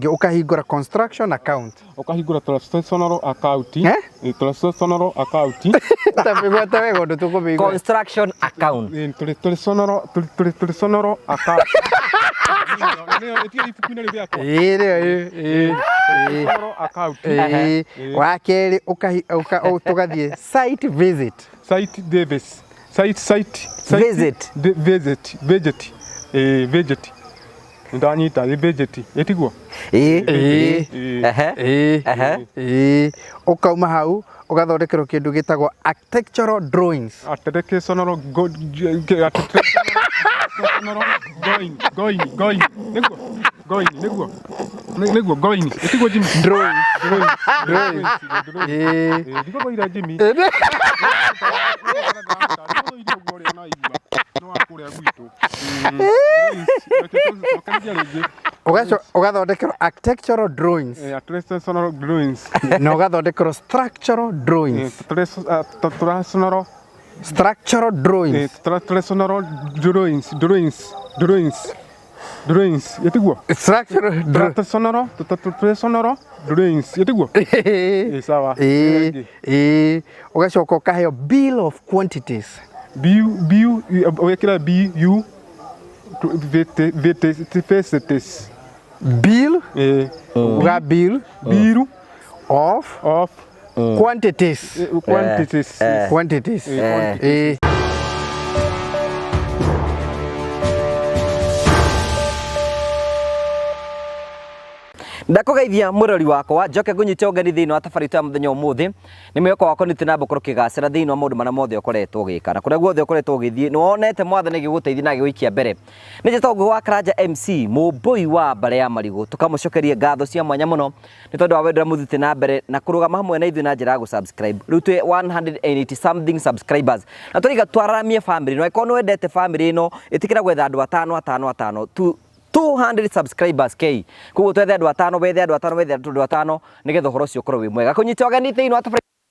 Ukahingura construction account. Ukahingura transactional account. Transactional account. Tapigwata wego ndo tukumigwa. Construction account. Transactional account. Wakeri tukathie site visit. Site Davis. Site visit. Visit. Ndanyita budget etigwo ukauma hau ugathondekerwo kindu gitagwo architectural drawings. Going etigwo Jimmy drawings diko boira Jimmy no akuria gwitu ugathondekerwo architectural drawings. Architectural drawings. Na ugathondekerwo structural drawings. Structural drawings. Drawings. Yetigwo. Structural drawings. Yetigwo. Sawa. Ugacoka ukaheo bill of quantities. Bill wekira BU bill uga bill of quantities. Ndakugeithia murori wakwa njoke ngunyite ugeni thiini wa tabarita muthenya umuthi ni mweko wako nitina mbukuru kigacira thiini wa maundu mana mothe ukoretwo ugika na kuria guothe ukoretwo ugithie ni wonete mwathani giguteithia na giwikia mbere ni njito wa Karanja MC mubui wa bare ya marigu tukamucokerie ngatho cia mwanya muno ni tondu wa wendera muthite na mbere na kurugama hamwe na ithui na njira ya subscribe riu twi 180 something subscribers na turiga twaramie family no ikono wendete family ino itikira gwetha andu 5 200 subscribers k kugo twethe andu 5 wethe andu 5 wethe andu 5 nigetha horo cio korwo wi mwega kunyita ogani thiini wa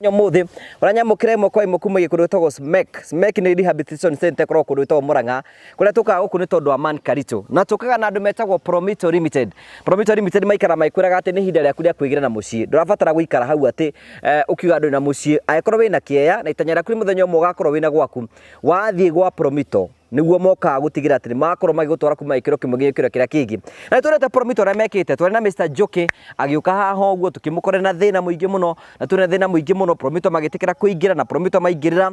nyomuthi uranyamukire moko imwe kuma gikundu togwo smek ni rehabilitation center korwo kundu togwo Murang'a kuria tukaga guku ni tondu wa man Karitu na tukaga na andu metagwo Promito Limited maikara maikuraga ati ni hinda ria kuria kuigira na mucii ndurabatara guikara hau ati ukiuga andu na mucii aikorwo wina kieya na itanya riaku muthenya umwe ugakorwo wina gwaku wathie gwa Promito niguo moka gutigira ati makorwo magigutwara kuma ikiro kimwe gikiro kiria kingi na turete Promito ra mekite twari na Mr Joke agiuka haha uguo tukimukore na thina muingi muno na tuna thina muingi muno Promito magitikira kuingira na Promito maingirira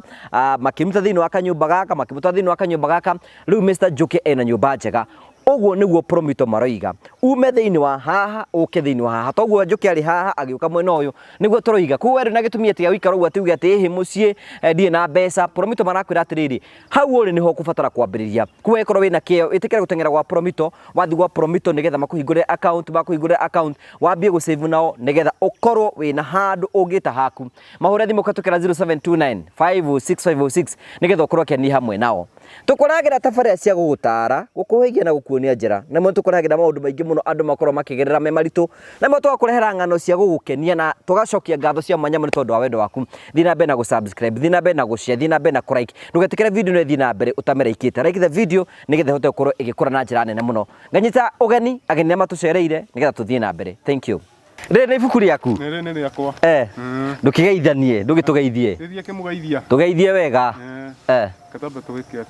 makimuta thiini wa kanyumba gaka makimuta thiini wa kanyumba gaka riu Mr Joke ena nyumba njega uguo niguo Promito maroiga ume thiini wa haha uke thiini wa haha toguo Joke ari haha agiuka mwena uyu niguo turoiga ku weru na gitumia tiga wikara uguo atiuga ati hi mucii ndie na mbeca Promito marakwira atiriri hau uri niho kubatara kwambiriria kuwe korwo wina kio itikira gutengera gwa Promito wathi gwa Promito nigetha makuhingure account wambie gu save nao nigetha ukorwo wina handu ungita haku mahure thimu katukira 0729 506 nigetha ukorwo keni hamwe nao tukoragira tafaria cia gugutara gukuhigia na gukuonia njira na mo tukoragira maundu maingi muno andu makorwo makigerera me maritu na mo twakurehera ngano cia gugukenia na tugacokia ngatho cia mwanya muno tondu wa wendo waku thina be na gu subscribe thina be na gu share thina be na ku like ndugetikire video no thina mbere utamereikite like the video nigetha hote gukorwo igikura na njira nene muno nganyita ugeni ageni matucereire nigetha tuthie na mbere thank you Nene ibuku riaku nene yakwa ndukigeithanie ndugitugeithie thithie kimugeithia tugeithie wega kataba tuwikia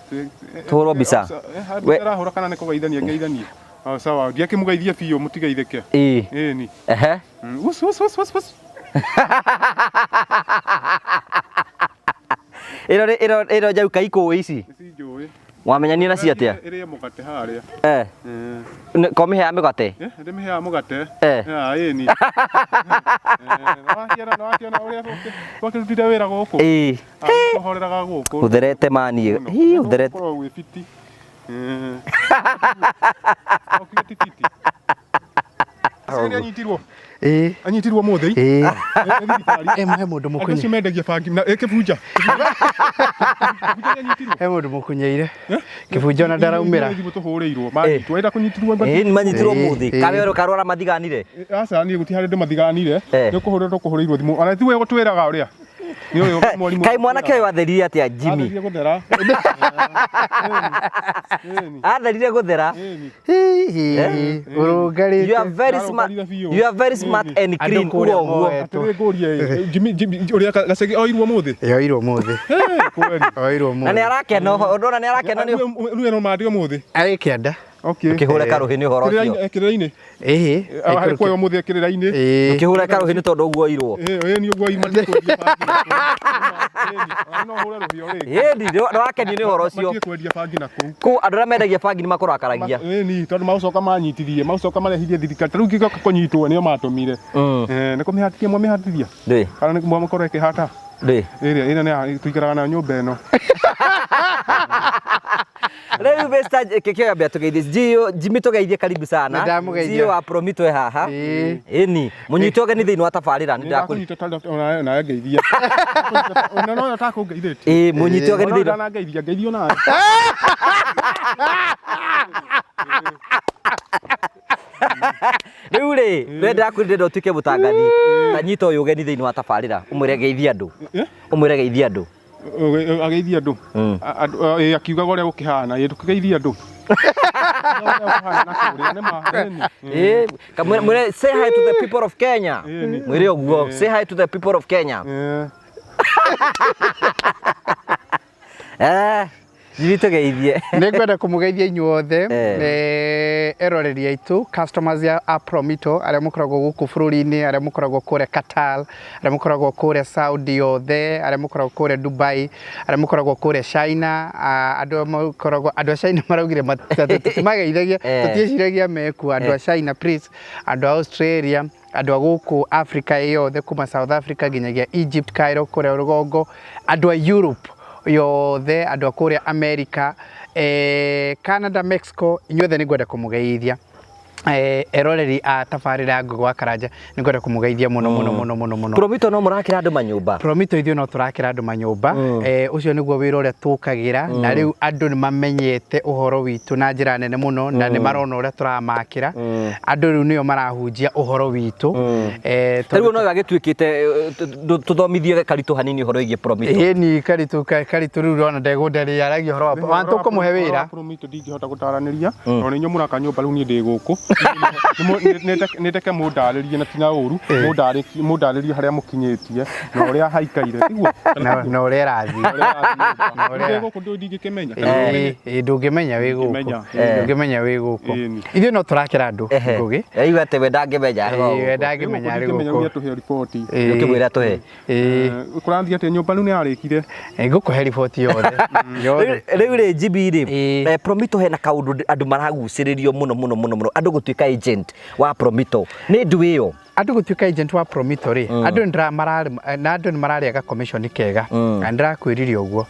turo bisa we arahura kana ne kugeithania ngeithanie sawa ndia kimugeithia biyo mutigeithike ni us iro jau kaiko ici sinjui wamenyania na ciatia ire mugate haria komi he amugate ndimi he amugate ni no akiona uria tukirutira wira guku horeraga guku utherete mani utherete wi fiti anyitirwo anyitirwo muthi he mundu mukunye acio mendagia bangi na kibunja he mundu mukunyeire kibunja na ndaraumira tuhurirwo manyitu wenda kunyitirwo ni manyitirwo muthi kawe karwara mathiganire aca ni guti harinde mathiganire ni kuhurirwo thimu ana ti we gutwiraga uria Kai mwanake ũyũ atheririe atĩa Jimmy? Atherire gũthera. Atherire gũthera. Ũrũngarĩte. You are very smart. You are very smart and clean. Uguo. Atĩrĩ ngũria Jimmy ũrĩa gacege oirwo mũthĩ. Yoirwo mũthĩ. Oirwo mũthĩ. Na nĩ arakena ũndona nĩ arakena nĩ. Rĩu eno mandi mũthĩ. Agĩkĩenda. Okay. Kĩhũre karũhĩ-inĩ ũhoro ũcio. Kĩrĩra-inĩ. Ĩhĩ. Arĩ kwa mũthĩ kĩrĩra-inĩ. Kĩhũre karũhĩ-inĩ tondũ ũguo oirwo. Ni ũguo oirwo matĩkwendia bangi. No hũre rũhio rĩngĩ. Ĩni nĩ wakenio nĩ ũhoro ũcio. Matĩkwendia bangi na kũu. Kũu andũ arĩa mendagia bangi nĩ makũrakaragia. Ni tondũ magũcoka manyitithie, magũcoka marehirie thirikari. Rĩu ngĩgoka kũnyitwo nĩo matũmire. Nĩ kũmĩhatithia mwamĩhatithia. Ndĩ. Kana nĩ mwamũkorwo ĩkĩhata. Ndĩ. Ĩrĩa nĩ tuikaraga na nyũmba ĩno. Rĩu besta kĩkĩoya mbia tũgeithie Jimmy tũgeithie karibu sana. Zio wa Promito haha. Ĩni mũnyite ũgeni thĩinĩ wa tabarĩra nĩ ndakũnyita tondũ na ngeithia. Ona no atakũngeithĩtie. Mũnyite ũgeni thĩinĩ. Na ngeithia ngeithio nawe. Rĩu rĩ wenda kwĩrĩra ũtuĩke mũtangathi. Tanyita ũyũ ũgeni thĩinĩ wa tabarĩra. Ũmwĩre geithia andũ. Ũmwĩre geithia andũ. Ageithia andũ. Akiugaga ũrĩa gũkĩhana, tũkĩgeithia andũ. Say hi to the people of Kenya. Mwĩre ũguo. Say hi to the people of Kenya. Tũgeithie. Nĩngwenda kũmũgeithia inyuothe eroreri aitũ customers a Promito arĩa mũkoragwo gũkũ bũrũri-inĩ, arĩa mũkoragwo kũrĩa Qatar, arĩa mũkoragwo kũrĩa Saudi othe, arĩa mũkoragwo kũrĩa Dubai, arĩa mũkoragwo kũrĩa China, andũ a China maraugire tũtimageithagia, tũtieciragia mekuo, andũ a China please, andũ a Australia, andũ a gũkũ Africa yothe kuma South Africa nginyagia Egypt, Cairo kũrĩa rũgongo, andũ a Europe yothe, andũ a kũrĩa America, Canada, Mexico, inyuothe nĩngwenda kũmũgeithia. Eroreri a tabarĩra Ngũgũ wa Karanja nĩngwenda kũmũgeithia mũno. Promito no mũrakĩra andũ manyũmba. Promito ithuĩ no tũrakĩra andũ manyũmba. Ũcio nĩguo wĩra ũrĩa tũkagĩra, na rĩu andũ nĩ mamenyete ũhoro witũ na njĩra nene mũno, na nĩ marona ũrĩa tũramakĩra. Andũ rĩu nĩo marahunjia ũhoro witũ. Rĩu no agĩtuĩkĩte tũthomithie Karitu hanini ũhoro wĩgiĩ Promito. Ĩni Karitu rĩu rona ndegũnderia aragia ũhoro wa tũkũmũhe wĩra. Promito ndingĩhota gũtaranĩria, no nĩ nyamũra kanyũmba rĩu niĩ ndĩ gũkũ. Nĩndeke mũndarĩrie na tina ũru, mũndarĩrie harĩa mũkinyĩtie na ũrĩa haikaire. Na ũrĩa rathiĩ. Gũkũ ndingĩkĩmenya. Ndũngĩmenya wĩ gũkũ. Ndũngĩmenya wĩ gũkũ. Ithuĩ no tũrakĩra andũ Ngũgĩ. Iga atĩ we ndangĩmenya. We ndangĩmenya arĩ gũkũ. Tũhe riboti. Ũkĩmwĩra tũhe. Kũrathiĩ atĩ nyũmba rĩu nĩyarĩkire. Ngũkũhe riboti yothe. Rĩu rĩ Jimmy rĩ Promito hena kaũndũ andũ maragucĩrĩrio mũno andũ gũtuĩka agent wa Promito nĩ ndu ĩyo. Andũ gũtuĩka agent wa Promito rĩ, andũ nĩ mararĩaga commission kega, na ndĩrakwĩrire ũguo.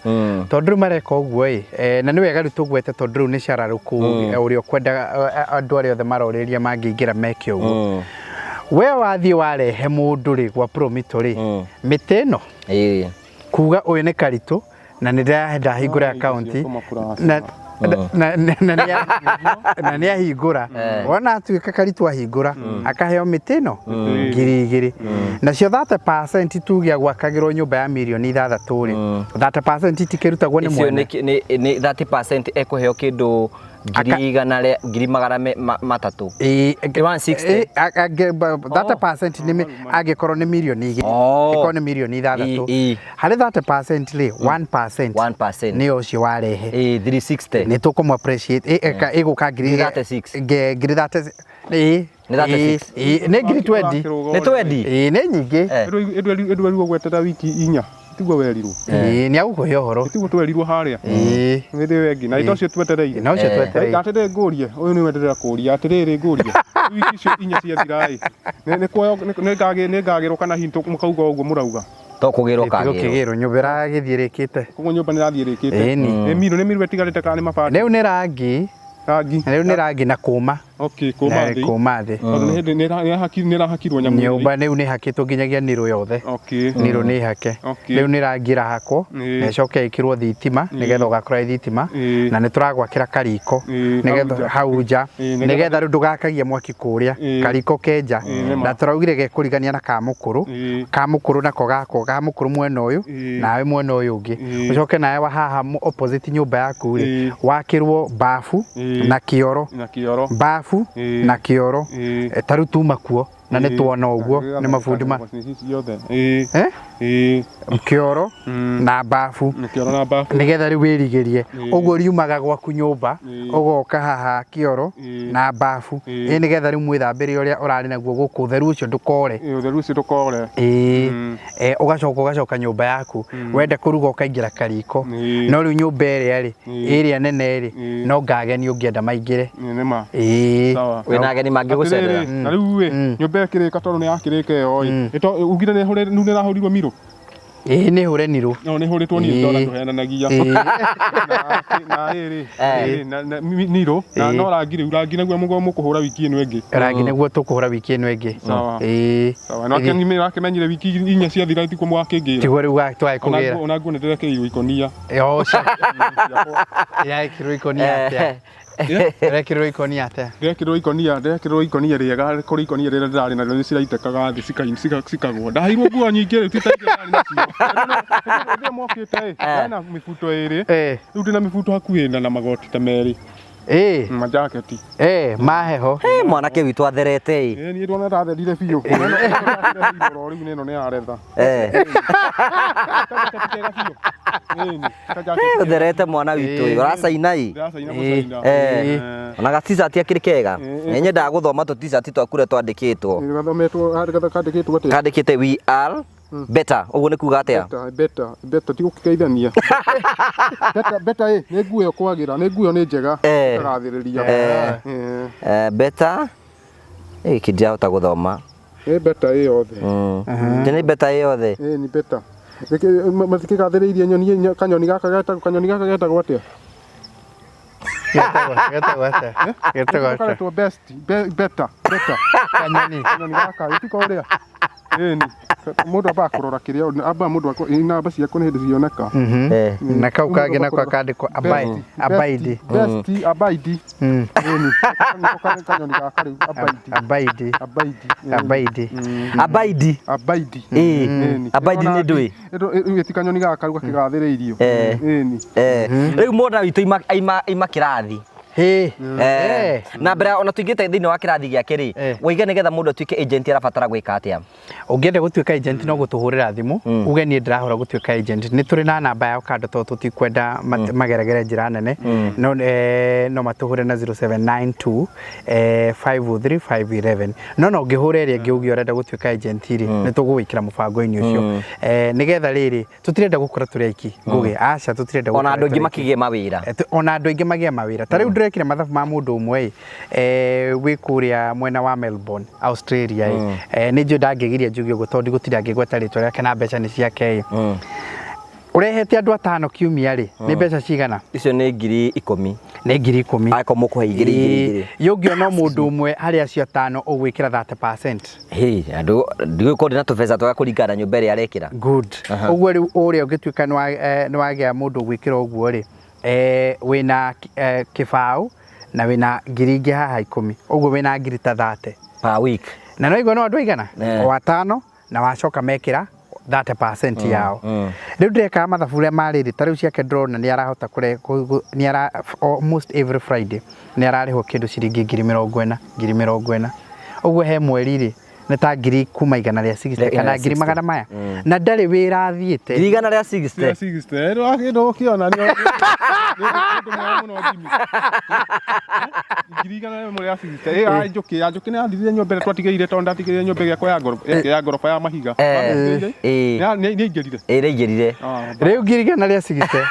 Tondũ rĩu mareka ũguo na nĩ wega rĩu tũgwete tondũ rĩu nĩ cararũku ũrĩa ũkwenda andũ arĩa othe marorĩria mangĩingĩra meke ũguo. We wathiĩ warehe mũndũ rĩ gwa Promito rĩ, mĩtĩ ĩno kuuga ũyũ nĩ Karitu na nĩ ndahingũra account na nĩ ahingũra wona atuĩka Karitu ahingũra akaheo mĩtĩ ĩno 2,000 nacio 30% tuge gwakagĩrwo nyũmba ya mirioni 6 rĩ 30% tikĩrutagwo nĩ mwene. Nĩ 30% ekũheo kĩndũ 300,000 160. 30% nĩ angĩkorwo nĩ mirioni 2 ĩkorwo nĩ mirioni 6 harĩ 30% rĩ 1% nĩ ũcio warehe 360 nĩ tũkũmũ appreciate ĩgũka ngiri 36 ngiri 36 nĩ ngiri 20 nĩ 20 nĩ nyingĩ ndwerirwo gweterera wiki 4 tiguo werirwo nĩ agũkũhe ũhoro tiguo twerirwo harĩa wĩthĩ wengi na indo cio twetereire na ũcio twetereire atĩrĩ ngũrie ũyũ nĩ wenderera kũria atĩrĩrĩ ngũrie wiki icio 4 ciathira nĩ ngagĩrwo kana hinto mũkauga ũguo mũrauga tokũgĩrwo kagĩrwo nyũmba ĩragĩthiĩ ĩrĩkĩte koguo nyũmba nĩrathiĩ ĩrĩkĩte nĩ miru ĩtigarĩte kana nĩ mabati rĩu nĩ rangi na kũma Okay, kumathi. Kumathi. Nĩ rahakirwo nyamũ. Nyũmba nĩu nĩ hakĩtwo nginyagia nirũ yothe. Okay. Nirũ nĩ hake. Rĩu nĩ rangira hakwo na icoke ĩkĩrwo thitima nĩgetha ũgakora thitima na nĩ tũragwakĩra kariko nĩgetha hau nja nĩgetha rĩu ndũgakagia mwaki kũrĩa kariko kenja na tũraugire gekũrigania na kamũkũrũ nako gakwo kamũkũrũ mwena ũyũ nawe mwena ũyũ ũngĩ ũcoke nawe wa haha opposite nyũmba yaku rĩ wakĩrwo bafu na kĩoro bafu na kĩoro tarĩu tuma kuo na nĩ tuona ũguo nĩ mabundi ma kĩoro na bafu nĩgetha rĩu wĩrigĩrie ũguo riumaga gwaku nyũmba ũgoka haha kĩoro na bafu nĩgetha rĩu mwĩthambĩre ũrĩa ũrarĩ naguo gũkũ ũtheru ũcio ndũkore ũgacoka nyũmba yaku wende kũruga ũkaingĩra kariko no rĩu nyũmba ĩrĩa nene rĩ no ngageni ũngĩenda maingĩre wĩna ageni mangĩgũcerera na rĩu nyũmba ĩkĩrĩka tondũ nĩ yakĩrĩka ĩyo ugire nĩ ĩrahũrirwo miro nĩ hũre nirũ no nĩ hũrĩtwo nirũ ndona tũhenanagia na nirũ na no rangi naguo mũkũhũra wiki ĩno ĩngĩ rangi nĩguo tũkũhũra wiki ĩno ĩngĩ sawa no akĩmenyire wiki inya ciathira thikũ mwakĩngĩra tiguo rĩu twagĩkũgĩra ona nguo nĩ ndĩrekeirwo ikonia yaĩkĩrwo ikonia atĩa Rekirwo ikonia atĩa? Ndekirwo ikonia rĩega kũrĩ ikonia rĩrĩa ndĩrarĩ narĩo nĩ ciraitĩkaga thĩ cikagwa. Ndaheirwo nguo nyingĩ rĩu titaingĩ ndarĩ nacio. Rĩrĩa mokĩte ndĩna mĩbuto ĩrĩ. Rĩu ndĩna mĩbuto hakuhĩ na magoti ta merĩ. Majaketi. Maheho. Mwanake witũ atherete niĩ ndona tatherire biũ. Rĩu nĩ ĩno nĩ yaretha. Utherete mwana witũ ũracaina ona ga t-shirt akĩrĩ kega nyendaga gũthoma tũ t-shirt twakure twandĩkĩtwo kandĩkĩte we are better ũguo nĩ kuuga atĩa better ti gũkĩgeithania better nĩ nguo kwagĩra nĩ nguo nĩ njega tũrathĩrĩria better kĩndiahota gũthoma better yothe nĩ better yothe nĩ better matikĩgathĩrĩirie nyoni kanyoni gaka getagwo atĩa getagwo best better kanyoni gaka gĩtiko ũrĩa mũndũ ambaga kũrora kĩrĩa amba mũndũ namba ciaku nĩ hĩndĩ cioneka na kau kangĩ nako akandĩkwo abide best abide kanyoni gaka rĩu abide nĩ ndũĩ gĩti kanyoni gaka rĩu gakĩgathĩrĩirio rĩu mwana witũ aima kĩrathi na mbere ona tuingĩte thĩinĩ wa kĩrathi gĩake rĩ wĩige nĩgetha mũndũ atuĩke agent arabatara gwĩka atĩa ũngĩenda gũtuĩka agent no gũtũhũrĩra thimũ uge niĩ ndĩrahũra gũtuĩka agent nĩ tũrĩ na namba ya kando tondũ tũtikwenda mageregere njĩra nene no matũhũre na 0792 503 511 no ũngĩhũra ĩrĩa ĩngĩ uge ũrenda gũtuĩka agent rĩ nĩ tũgũgwĩkĩra mũbango-inĩ ũcio nĩgetha rĩrĩ tũtirenda gũkora tũrĩ aiki ngũgĩ aca tũtirenda ona andũ aingĩ makĩgĩe mawĩra ona andũ aingĩ magĩe mawĩra ta rĩu ndĩrekire mathabu ma mũndũ ũmwe wĩ kũrĩa mwena wa Melbourne Australia nĩ njũ ndangĩgiria njuge ũguo tondũ gũtirĩ angĩgweta rĩtwa rĩake na mbeca nĩ ciake ũrehete andũ 5 kiumia rĩ nĩ mbeca cigana icio nĩ 10,000 nĩ 10,000 ako mũkũhe 2,000 yũngĩona mũndũ ũmwe harĩ acio 5 ũgwĩkĩra 30%. Andũ ndigũkorwo ndĩna tũbeca twa kũringana nyũmba ĩrĩa arekĩra good ũguo rĩu ũrĩa ũngĩtuĩka nĩ wagĩa mũndũ ũgwĩkĩra ũguo rĩ wĩna kĩbaũ na wĩna ngiri ingĩ haha 10 ũguo wĩna ngiri ta 30 per week na no igwa no andũ aigana wa 5 na wacoka mekĩra 30% yao rĩu ndĩreka mathabu ũrĩa marĩrĩ ta rĩu ciake ndĩrona nĩ arahota almost every Friday nĩ ararĩhwo kĩndũ ciringi 40,000 ũguo he mweri rĩ nĩ ta ngiri kuma 160 kana ngiri magana maya na ndarĩ wĩra athiĩte 160 rĩu ũkĩona nĩ njũkĩ nĩ yathirire nyũmba ĩrĩa twatigĩire tondũ ndatigĩire nyũmba ĩgĩakwa ya ngoroba ya mahiga nĩ aingĩrire rĩu ngiri 160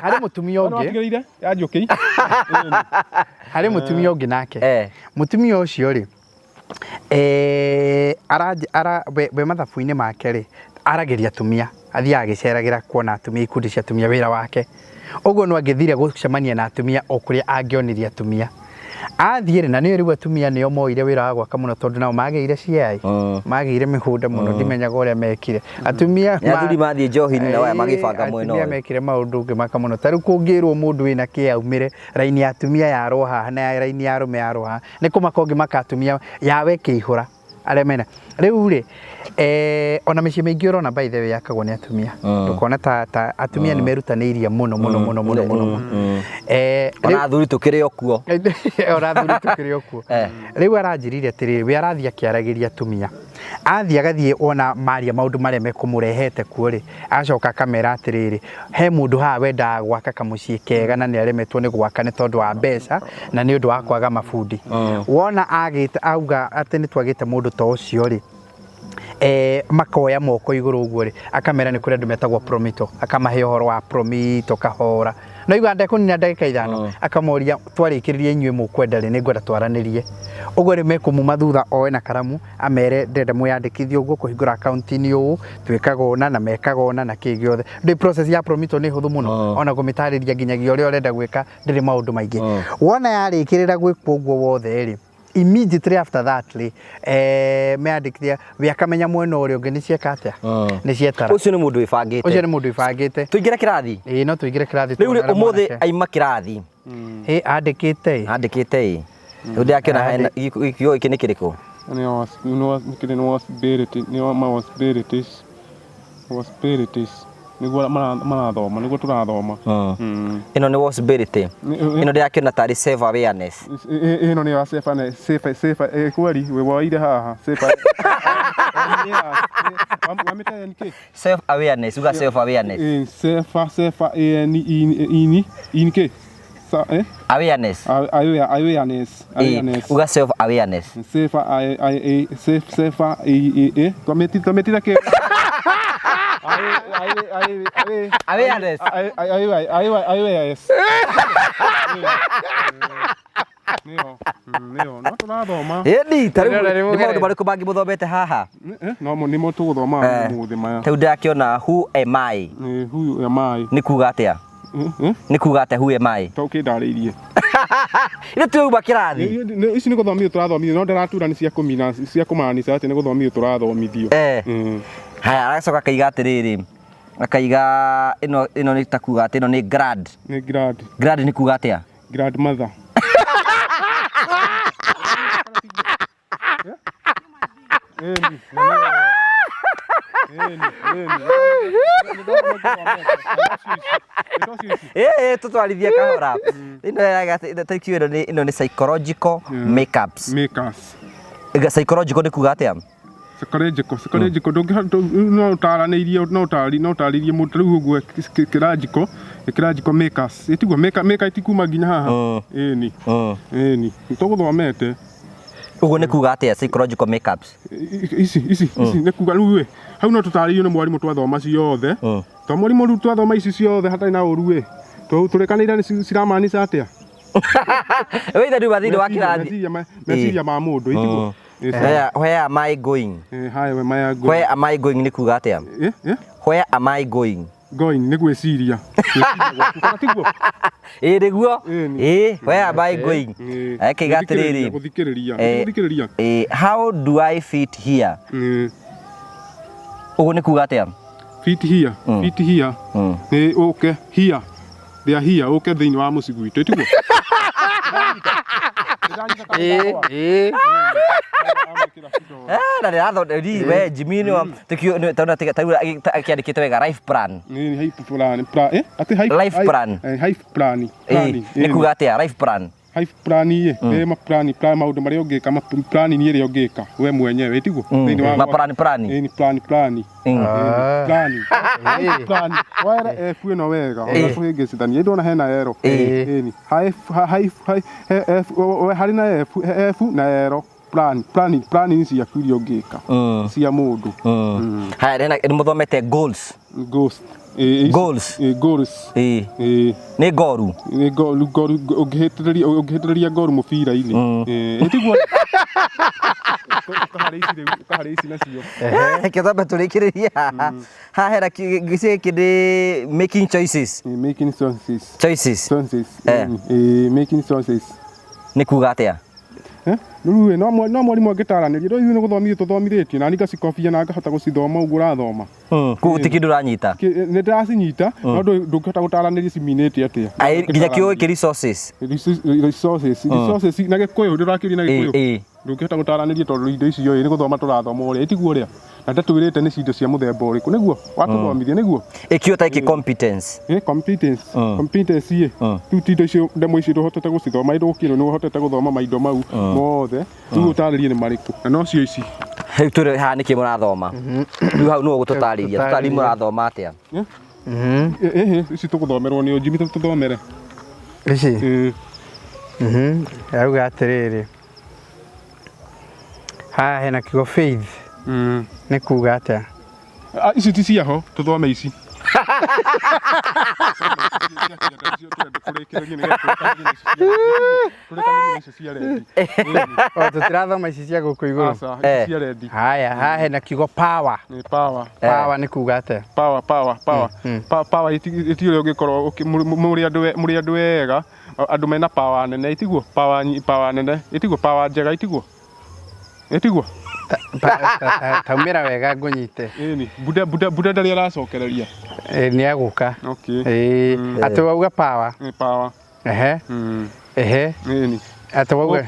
harĩ mũtumia ũngĩ ya njũkĩ harĩ mũtumia ũngĩ nake mũtumia ũcio rĩ we mathabu-inĩ make rĩ arageria atumia athiaga agĩceragĩra kuona atumia ikundi cia atumia wĩra wake ũguo no angĩthire gũcemania na atumia o kũrĩa angĩonirie atumia athiĩ na nĩ rĩu atumia nĩo moire wĩra wa gwaka mũno tondũ nao magĩire ciai magĩire mĩgũnda mũno ndimenyaga ũrĩa mekire atumia athuri mathiĩ njohi-inĩ na waya magĩbanga mwena ũyũ mekire maũndũ ngĩmaka mũno tarĩu kũngĩrwo mũndũ wĩna kĩaumĩre raini ya atumia yarwo haha na raini ya arũme yarwo haha nĩ kũmaka ũngĩmaka atumia yawe kĩihũra arĩa mena rĩu rĩ ona mĩciĩ mĩingĩ ũrona by the way yakagwo nĩ atumia ndũkona ta atumia nĩ merutanĩirie mũno ona athuri tũkĩrĩ okuo ona athuri tũkĩrĩ okuo rĩu aranjĩrire atĩrĩrĩ we arathiĩ akĩaragĩria atumia athiĩ agathiĩ ona maria maũndũ marĩa mekũmũrehete kuo rĩ acoka akamera atĩrĩrĩ he mũndũ haha wendaga gwaka kamũciĩ kega na nĩ aremetwo nĩ gwaka nĩ tondũ wa mbeca na nĩ ũndũ wa kwaga mabundi wona agĩte auga atĩ nĩ twagĩte mũndũ ta ũcio rĩ makoya moko igũrũ ũguo rĩ akamera nĩ kũrĩ andũ metagwo promito akamahe ũhoro wa promito kahora no igua ndekũnina ndagĩka ithano akamoria twarĩkĩrĩrie inyuĩ mũkwenda rĩ nĩngwenda twaranĩrie ũguo rĩ mekũmuma thutha oe na karamu amere ndenda mwĩyandĩkithie ũguo kũhingũra akaunti-inĩ ũũ twĩkaga ũna na mekaga ũna na kĩ gĩothe ndĩ process ya promito nĩ hũthũ mũno ona kũmĩtarĩria nginyagia ũrĩa ũrenda gwĩka ndĩrĩ maũndũ maingĩ wona yarĩkĩrĩra gwĩkwo ũguo wothe rĩ immediately after that meandĩkithia we akamenya mwena ũrĩa ũngĩ nĩ cieka atĩa nĩ cietara ũcio nĩ mũndũ wĩbangĩte tũingĩre kĩrathi no tũingĩre kĩrathi rĩu ũmũthĩ aima kĩrathi andĩkĩte rĩu ndĩrakĩona gĩkiugo gĩkĩ nĩ kĩrĩkũ nĩguo marathoma nĩguo tũrathoma ĩno nĩ possibility ĩno ndĩrakĩona tarĩ self awareness ĩno nĩ safe kweli we waire haha self awareness uga self awareness awareness uga self awareness awareness nĩo no tũrathoma ĩni tarĩu nĩ maũndũ marĩkũ mangĩ mũthomete haha no nĩmo tũgũthoma mũthĩ maya tarĩu ndĩrakĩona who am I nĩ kuuga atĩa nĩ kuuga atĩa who am I tũkĩndarĩirie nĩ tũrauma kĩrathi ici nĩ gũthomithio tũrathomithio no ndĩratura nĩ cia kũmina cia kũmaanisha atĩ nĩ gũthomithio tũrathomithio haya agacoka akaiga atĩrĩrĩ akaiga ĩno nĩ ta kuuga atĩ ĩno nĩ grad nĩ kuuga atĩa grandmother tũtwarithie kahora ĩno nĩ psychological makeups psychological nĩ kuuga atĩa psychological no ũtarĩrie mũndũ rĩu ũguo kĩranjiko makers ĩtiguo make itikuma nginya haha ĩni nĩtũgũthomete ũguo nĩ kuuga atĩa psychological makeups ici nĩ kuuga rĩu hau no tũtarĩrio nĩ mwarimũ twathoma ciothe to mwarimũ rĩu twathoma ici ciothe hatarĩ na ũru tũrĩkanĩire nĩ ciramaanisha atĩa wĩitha rĩu thĩinĩ wa kĩrathi meciria ma mũndũ ĩtiguo where am I going where am I going nĩ kuuga atĩa where am I going nĩ gwĩciria nĩguo where am I going akaiga atĩrĩrĩ gũthikĩrĩria how do I fit here ũguo nĩ kuuga atĩa fit here nĩ ũke here they are here ũke thĩinĩ wa mũciĩ gwitũ ĩtiguo na ndĩrathonderi we Jimmy akĩandĩkĩte wega life plan life nĩ kuuga atĩa life plan maũndũ marĩa ũngĩka plan nĩ ĩrĩa ũngĩka we mwenyewe ĩtiguo plan were ĩno wega ũgakũhĩngĩcithania ndona hena ero harĩ na F na ero plan nĩ ciaku iria ũngĩka cia mũndũ haya nĩ mũthomete goals nĩ ngoru ũngĩhĩtĩrĩria ngoru mũbira-inĩ ĩtiguo kaharĩ ici nacio reke twambe tũrĩkĩrĩrie haha hena gĩcigo gĩkĩ nĩ making choices Nĩ kuuga atĩa? Rĩu no mwarimũ angĩtaranĩria rĩu nĩ gũthomithia tũthomithĩtie na ngacikobia na ngahota gũcithoma ũguo ũrathoma. Koguo ti kĩndũ ũranyita? Nĩ ndĩracinyita no ndũngĩhota gũtaranĩria ciminĩte atĩa. Nginya kĩũĩ kĩ resources na Gĩkũyũ ndĩrakĩũria na Gĩkũyũ ndũngĩhota gũtaranĩria tondũ indo icio nĩ gũthoma tũrathoma ũrĩa itiguo ũrĩa na ndatwĩrĩte nĩ indo cia mũthemba ũrĩkũ nĩguo watũthomithia nĩguo ĩkĩo ta iki competence competence tu indo icio ndemo icio ndũhotete gũcithoma indo gũkĩrwo nĩ ũhotete gũthoma maindo mau mothe rĩu ũtarĩrie nĩ marĩkũ na no cio ici rĩu tũrĩ haha nĩkĩ mũrathoma rĩu hau nĩwe ũgũtũtarĩria tũtarĩrie mũrathoma atĩa ici tũgũthomerwo nĩ Jimmy tũthomere ici auga atĩrĩrĩ haha hena kiugo faith nĩ kuuga atĩa ici ti ciaho tũthome ici tũtirathoma ici cia gũkũ igũrũ haya haha hena kiugo power nĩ kuuga atĩa power iti ũrĩa ũngĩkorwo mũrĩ andũ ega andũ mena power nene itiguo power nene itiguo power njega itiguo taumĩra wega ngũnyite buda ndarĩ aracokereria nĩ agũka atĩ wauga power atĩ wauga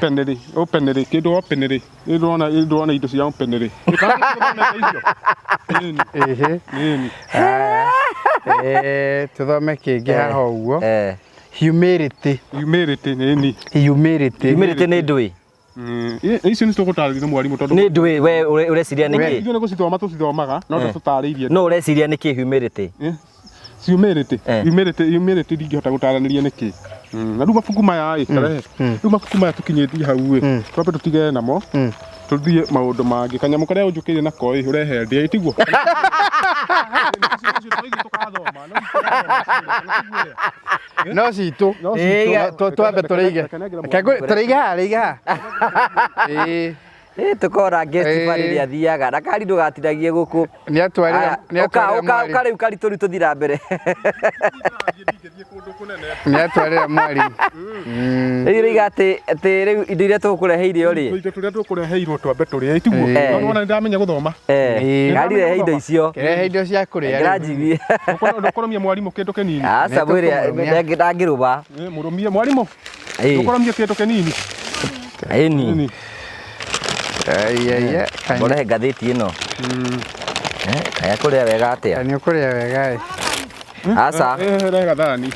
openly kĩndũ openly nĩndũrona indo cia openly tũthome kĩngĩ haha ũguo humility nĩ ndũĩ ici nĩ tũgũtarĩria mwarimũ tondũ nĩ ndũĩ we ũreciria nĩkĩ ithuĩ nĩ gũcithoma tũcithomaga no tũtarĩirie no ũreciria nĩkĩ humility humility ndingĩhota gũtaranĩria nĩkĩ na rĩu mabuku maya rĩu mabuku maya tũkinyĩtie hau twambe tũtigane namo tũthiĩ maũndũ mangĩ kanyamũ karĩa ũnjũkĩire nako ũrehe ndĩa itiguo no citũ twambe tũrĩige haha tũkora guest rĩrĩa athiaga na kari ndũgatiragie gũkũ ũka rĩu Karitu rĩu tũthiĩ na mbere nĩatwarĩra mwarimũ rĩu rĩiga atĩ rĩu indo iria tũkũreheire rĩ indo tũrĩa tũkũreheirwo twambe tũrĩa itiguo nĩ ndamenya gũthoma karirehe indo icio kĩrehe indo cia kũrĩa ndĩranjiguie ndũkoromia mwarimũ kĩndũ kĩnini aca mwĩrĩ ndangĩrũma mũrũmie mwarimũ ndũkoromia kĩndũ kĩnini ĩni Mbona ngathĩti ĩno kaya kũrĩa wega atĩa nĩ ũkũrĩa wega aca rehe thani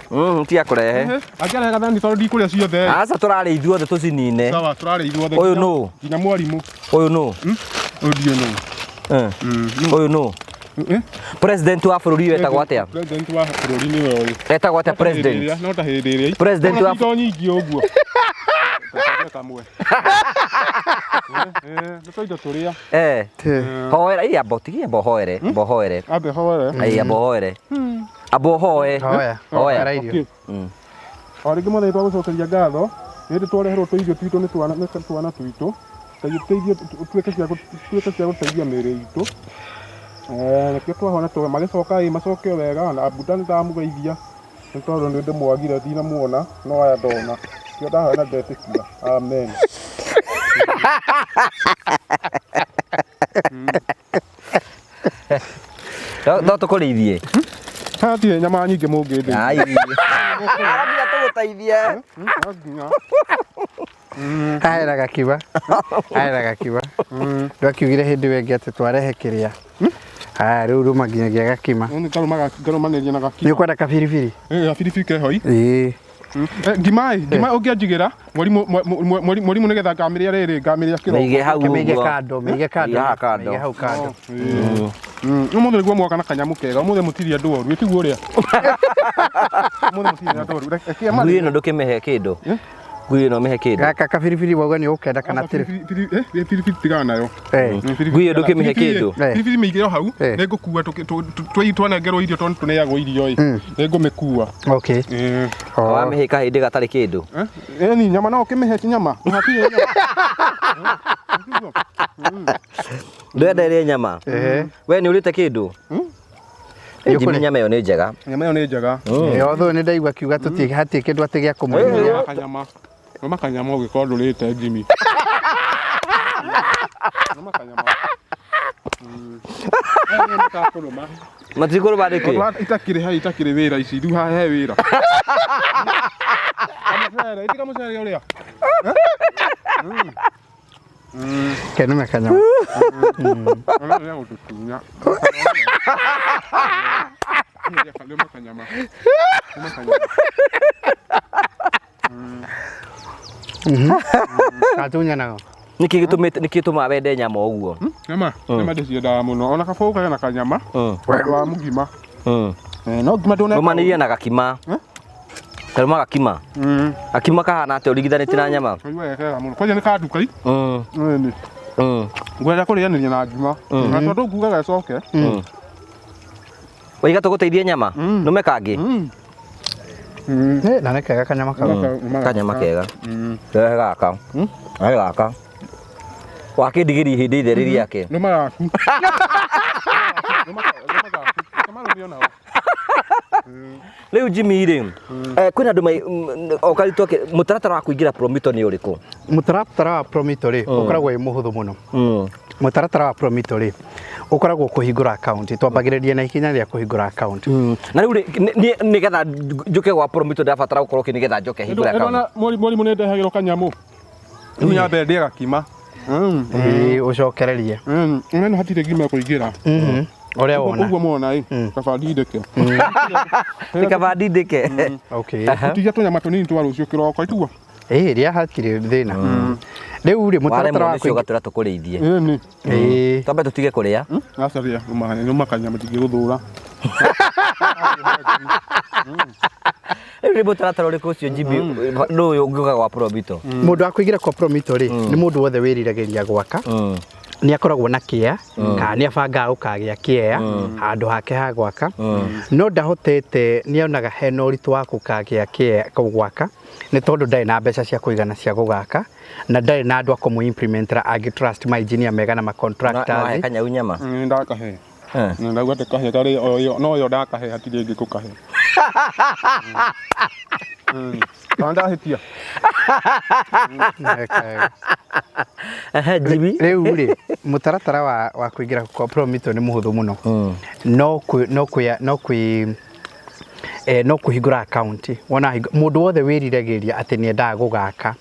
tiga kũrehe angĩrehe thani tondũ ndikũrĩa ciothe aca tũrarĩa ithuothe tũcinine sawa tũrarĩa ithuothe ũyũ nũ nginya mwarimũ ũyũ nũ ũyũ nũ president wa bũrũri wetagwo atĩa president wa bũrũri nĩwe ũyũ etagwo atĩa president no ta hĩndĩ ĩrĩa president wa bũrũri nyingĩ ũguo kamwe nĩtũindo tũrĩa hoera tigia mbohoere ambe hoere mbohoere abohoe hoya o rĩngĩ mwathani twagũcokeria ngatho nĩndĩ twareherwo tũirio twitũ nĩ twana twitũ tũteithie tuĩke cia gũteithia mĩĩrĩ itũ nakĩo twahona magĩcoka macoke wega na buda nĩndamũgeithia nĩ tondũ nĩ ndĩmwagire ndinamuona no aya ndona kĩo ndahana ndetĩkia amen no tũkũrĩithie hatirĩ nyama nyingĩ mũngĩndĩ tũgũteithie hahera gakiuga ndwakiugire hĩndĩ wengĩ atĩ twarehe kĩrĩa rĩu ruma nginyagia gakima ngarũmanĩria na gakima nĩ ũkwenda kabiribiri kabiribiri keho ngima ũngĩanjigĩra mwarimũ nĩgetha ngamĩrĩa rĩrĩ ngamĩrĩa kĩroko mĩige kando hau kando ũmũthĩ nĩguo mwoka na kanyamũ kega ũmũthĩ mũtirĩ andũ oru ĩtiguo ũrĩa ũmũthĩ mũtirĩ andũ oru ngui ĩno ndũkĩmĩhe kĩndũ ngui ĩno mĩhe kĩndũ gaka kabiribiri wauga nĩ ũkenda kana biribiri tigana nayo ngui ĩyo ndũkĩmĩhe kĩndũ biribiri mĩigĩre o hau nĩngũkua twanengerwo irio tondũ tũneagwo irio nĩngũmĩkua wamĩhe kahĩndĩ gatarĩ kĩndũ ĩni nyama no ũkĩmĩhe ti nyama ndwenderie nyama we nĩ ũrĩte kĩndũ Jimmy nyama ĩyo nĩ njega nyama ĩyo nĩ njega othe nĩ ndaigua kiuga tũtihatie kĩndũ atĩ gĩa kũmũrĩria kanyama Mama kanyama ũgĩkorwo ndũrĩte Jimmy. Mama kanyama. Matikũrũma nĩkĩ? Itakĩrĩ wĩra ici rĩu haha he wĩra. Kamũcere, itika mũcere ũrĩa. Kenome kanyama. Ona nĩ gũtutunya. Nĩ makanyama. Katunya nago. Nĩkĩ gĩtũmaga wende nyama ũguo? Nyama ndĩciendaga mũno. Ona kabogo karĩ na kanyama. Wendo wa mũgima. No ngima ndũneka. Rũmanĩria na gakima. Karuma gakima. Gakima kahana atĩa ũringithanĩtie na nyama? Kega mũno. Kwanja nĩ ka nduka-i. Nĩ. Ngwenda kũrĩanĩria na ngima. Na tondũ nguga gacoke. Waiga tũgũteithie nyama? Nũme kangĩ? Na nĩ kega kanyama kau. Kanyama kega. Kehe gaka. Kehe gaka. Wakĩndigĩria hĩndĩ itherĩ rĩake. Nũma yaku. Nũma yaku. Rĩu Jimmy rĩ, kwĩna andũ Karitu mũtaratara wa kũingĩra Promito nĩ ũrĩkũ? Mũtaratara wa Promito rĩ ũkoragwo wĩ mũhũthũ mũno. Mũtaratara wa Promito rĩ ũkoragwo kũhingũra account. Twambagĩrĩria na ikinya rĩa kũhingũra account. Na rĩu nĩgetha njoke gwa Promito ndabatara gũkorwo nĩgetha njoke hingũre account. Mũrimũ nĩ ndehagĩrwo kanyamũ. Rĩu nyambe ndĩe gakima. Ũcokererie. Ĩno hatirĩ ngima kũingĩra. Ũrĩa wona. Ũguo mona kaba ndindĩke. Kaba ndindĩke. Okay. Tutiga tũnyama tũnini twa rũciũ kĩroko ituo. Rĩa hatirĩ thĩna. Rĩu rĩ mũtaratara wa kũingĩra tũkũrĩithie. Twambe tũtige kũrĩa. Gacaria nũma kanyama tingĩgũthũra. Rĩu mũtaratara ũrĩkũ ũcio Jimmy nũũ ũngĩũka gwa Promito? Mũndũ wa kũingĩra kwa Promito rĩ nĩ mũndũ wothe wĩriragĩria gwaka. Nĩ akoragwo na kĩea kana nĩ abangaga gũkagĩa kĩea handũ hake ha gwaka, no ndahotete nĩ onaga hena ũritũ wa gũkagĩa kĩea gwaka nĩ tondũ ndarĩ na mbeca cia kũigana cia gũgaka na ndarĩ na andũ a kũmũ-implementera angĩ trust ma engineer mega na ma contractors. No kanyau nyama. Ndakahe. Ndauga ndakahe tarĩ no yo ndakahe hatirĩ ĩngĩ kũkahe. Ndahĩtia. Jimmy rĩu rĩ mũtaratara wa kũingĩra kwa Promito nĩ mũhũthũ mũno. No kũhingũra account. Wona mũndũ wothe wĩriragĩria atĩ nĩ endaga gũgaka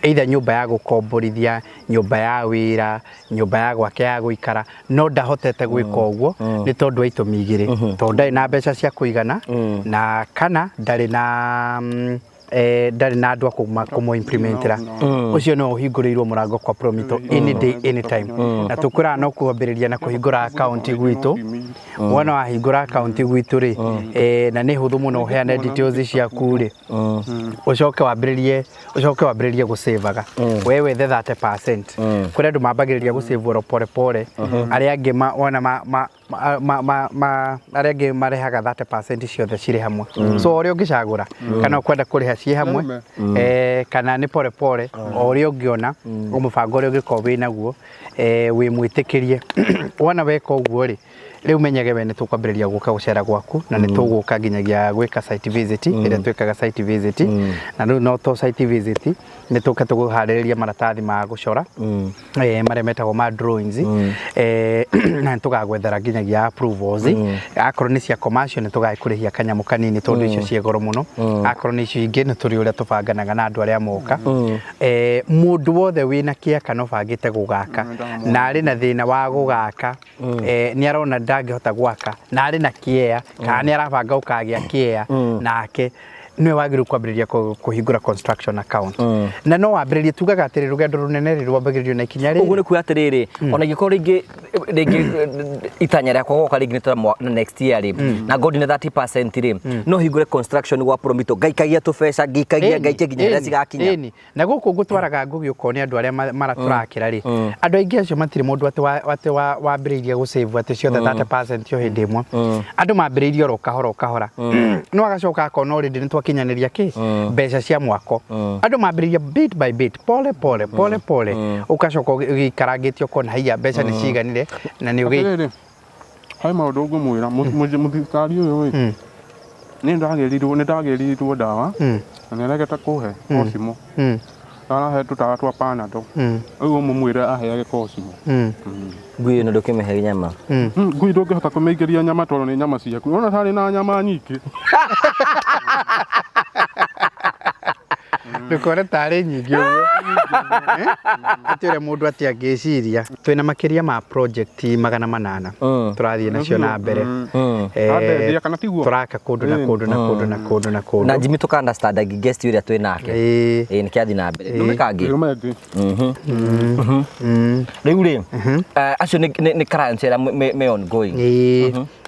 either nyũmba ya gũkomborithia, nyũmba ya wĩra, nyũmba ya gwake ya gũikara, no ndahotete gwĩka ũguo nĩ tondũ wa itũmi igĩrĩ. Tondũ ndarĩ na mbeca cia kũigana na kana ndarĩ na andũ a kũmũ-implementera. Ũcio no ũhingũrĩirwo mũrango kwa Promito any day anytime. Na tũkwĩraga no kwambĩrĩria na kũhingũra account gwitũ. Wona wahingũra account gwitũ rĩ na nĩ hũthũ mũno ũheane details ciaku rĩ ũcoke wambĩrĩrie gũsavaga. We wethe 30%. Kũrĩ andũ mambagĩrĩria gũsave oro pole pole. Arĩa angĩ wona arĩa angĩ marehaga 30% ciothe cirĩ hamwe. So ũrĩa ũngĩcagũra kana ũkwenda kũrĩha ciĩ hamwe kana nĩ pole pole o ũrĩa ũngĩona mũbango ũrĩa ũngĩkorwo wĩ naguo wĩ mwĩtĩkĩrie. Wona weka ũguo rĩ rĩu menyage we nĩ tũkwambĩrĩria gũka gũcera gwaku na nĩ tũgũka nginyagia gwĩka site visit ĩrĩa twĩkaga site visit. Na rĩu no to site visit nĩ tũka tũkũharĩrĩria maratathi ma gũcora marĩa metagwo ma drawings na tũgagwethera nginyagia approvals. Akorwo nĩ cia commercial nĩ tũgakũrĩhia kanyamũ kanini tondũ icio ciĩ goro mũno. Akorwo nĩ icio ingĩ nĩ tũrĩ ũrĩa tũbanganaga na andũ arĩa moka. Mũndũ wothe wĩna kĩea kana ũbangĩte gũgaka na arĩ na thĩna wa gũgaka nĩ arona ndangĩhota gwaka na arĩ na kĩea kana nĩ arabanga gũkagĩa kĩea nake nĩwe wagĩrĩirwo kwambĩrĩria kũhingũra construction account. Na no wambĩrĩrie tugaga atĩrĩ rũgendo rũnene rĩ rwambagĩrĩrio na ikinya rĩrĩ. Ũguo nĩ kuga atĩrĩrĩ ona ingĩkorwo rĩngĩ itanya rĩakwa gũka rĩngĩ nĩ next year rĩ na ngodi na 30% rĩ no hingũre construction gwa Promito ngaikagia tũbeca ngaikie nginya rĩrĩa cigakinya. Na gũkũ ngũtwaraga ngũgĩ ũkorwo nĩ andũ arĩa maratũrakĩra rĩ andũ aingĩ acio matirĩ mũndũ atĩ wambĩrĩirie gũsave atĩ ciothe 30% o hĩndĩ ĩmwe. Andũ mambĩrĩirie oro kahora no agacoka akona already nĩ kinyanĩria mbeca cia mwako. Andũ mambĩrĩria bit by bit pole pole ũgacoka ũgĩikarangĩtio kona haiya mbeca nĩ ciganire na nĩ ũgĩ. Hai maũndũ ngũmwĩra mũthirikari ũyũ ĩ nĩ ndagĩrirwo ndawa na nĩ aregete kũhe othimo arahe tutaga twa panado uguo mumwire aheage cosmo ngui no ndukimehe nyama ngui ndungihota kumeigeria nyama tondu ni nyama ciaku ona tari na nyama nyingi ndukore tari nyingi uguo atire mundu ati angiciria twina makiria ma project 800 turathie nacio na mbere turaka kundu na kundu na kundu na kundu na kundu na Jimmy tuka understand guest uria twinake ni kiathi na mbere numekangi riu ri acio ni current era me ongoing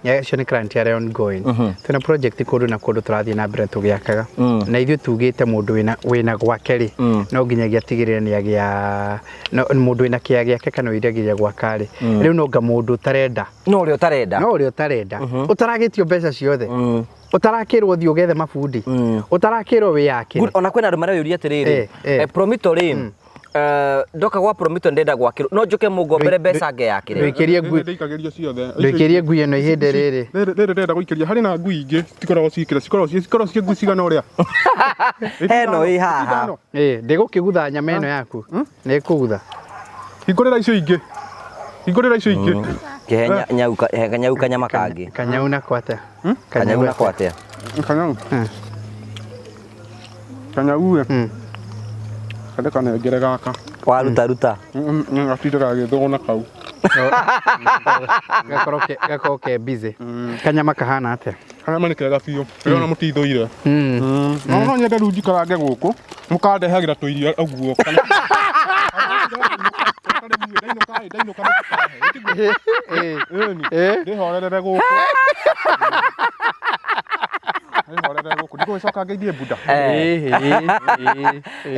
acio ni current era ongoing twina project kundu na kundu turathie na mbere tugiakaga na ithuĩ tugite mundu wina gwake ri no nginyagia tigirire ni agia mundu wina kia giake kana iragiria gwaka ri riu no nga mundu utarenda no uri utarenda utaragitio mbeca ciothe utarakirwo thio gethe mabundi utarakirwo wi yake ona kwena andu marayuria atiriri promito ri ndoka gwa promito ndenda gwakirwo no njuke mugombere mbeca nge yakire nduikirie ngui ndikageria ciothe nduikirie ngui eno ihinde riri ndenda guikiria hari na ngui ingi tikoragwo cikira cikoragwo cie ngui cigana uria eno i haha ndigukigutha nyama eno yaku nikugutha hingurira icio ingi kehenya nyauka nyama kangi kanyau na kwata kanyau na kwata kanyau kada kana ngere gaka waruta atire gagithona kau gakoroke busy kanyama kahana atia kanyama ni kega biu ona mutithuire no nyende runji karange guku mukandehagira tuirio aguo ndihorerere guku ndikocoka ngeithie bunda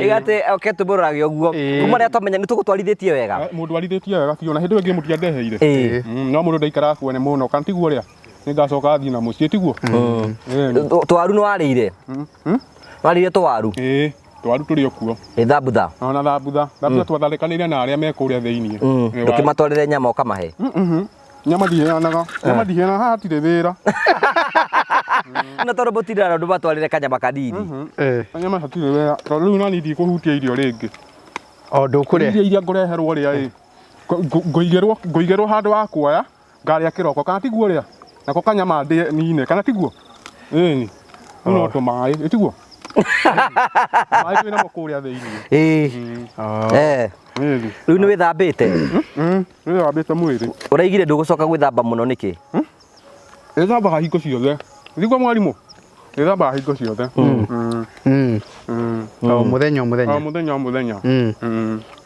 igate oketuburagia uguo kuma ria twamenya nitugutwarithitie wega mundu arithitie wega biu na hindi wingi mutiandeheire no mundu ndaikara kuone muno kana tiguo ria ningacoka thii na mucii tiguo twaru no warire warire twaru twaru turi okuo thambutha ona thambutha twatharikaniire na aria me kuria thiini ndukimatwarire nyama ukamahe nyama ndiheanaga haha hatirĩ wĩra na tondu mũtindana andũ matwarĩre kanyama kanini kanyama hatirĩ wĩra tondũ rĩu nani ndikũhutia irio rĩngĩ o ndũkũrĩa iria ngũreherwo rĩa ngũigĩrwo handũ ha kuoya ngarĩa kĩroko kana tiguo rĩa nako kanyama ndĩe nine kana tiguo ĩni no tũmaĩ tiguo maĩ twĩnamo kũrĩa thĩinĩ rĩu nĩ wĩthambĩte wĩthambĩte mwĩrĩ ũraigire ndũgũcoka gwĩthamba mũno nĩkĩ ĩthambaga hingo ciothe thigua mwarimũ ĩthambaga hingo ciothe o muthenya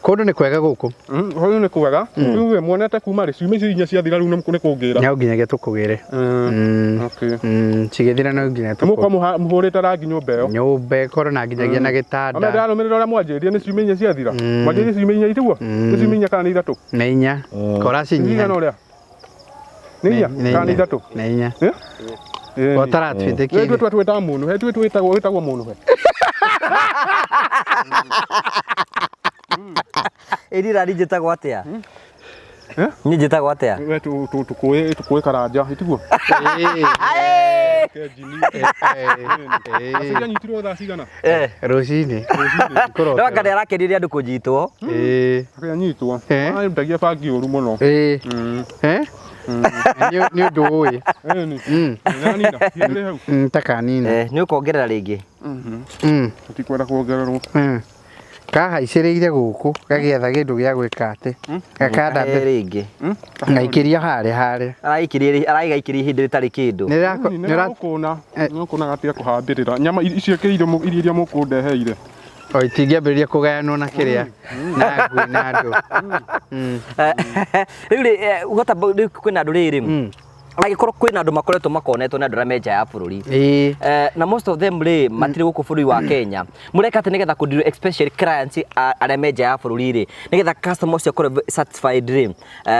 kundu nĩ kwega gũkũ kũndũ nĩ kwega rĩu muonete kuma rĩ ciumia icio inya ciathira rĩu nĩ kũngĩra no nginyagia tũkũgĩre cigĩthira no nginya mũhũrĩte rangi nyũmba ĩyo nyũmba ĩkorwo na nginyagia na gĩtanda ndarũmĩrĩra ũrĩa mwanjĩrire nĩ ciumia inya ciathira mwanjĩrire ciumia inya itiguo nĩ ciumia inya kana nĩ ithatũ na inya kora cinyiha ũrĩa nĩ inya kana nĩ ithatũ na inya otaratwĩtĩkĩire ithuĩ twĩtaga mũnũhe twĩtagwo mũnũhe ĩni rani njĩtagwo atĩa niĩ njĩtagwo atĩa we tũkũĩ karanja itiguo nyitirwo thaa cigana rũcinĩ no anga nĩarakenirie andũ kũnyitwo akĩanyitwo ndagia bangi ũru mũno nĩ ũndũ ũĩ takanina nĩ ũkongerera rĩngĩ tikwenda kuongererwo kahaicĩrĩire gũkũ gagĩetha kĩndũ gĩa gwĩka atĩ gakanda rĩngĩ ngaikĩria harĩa araigaikirie ihinda rĩtarĩ kĩndũ nĩũkũona gatiga kũhambĩrĩra nyama icio iria mũkũndeheire o itingĩambĩrĩria kũgayanwo na kĩrĩa na ngui na andũ rĩu rĩ ũgota kwĩna andũ rĩrĩ agĩkorwo kwĩna andũ makoretwo makonetwo nĩ andũ arĩa me nja ya bũrũri na most of them rĩ matirĩ gũkũ bũrũri wa Kenya mũreka atĩ nĩgetha kũndirwo especially clients arĩa me nja ya bũrũri rĩ nĩgetha customer ũcio akorwo satisfied rĩ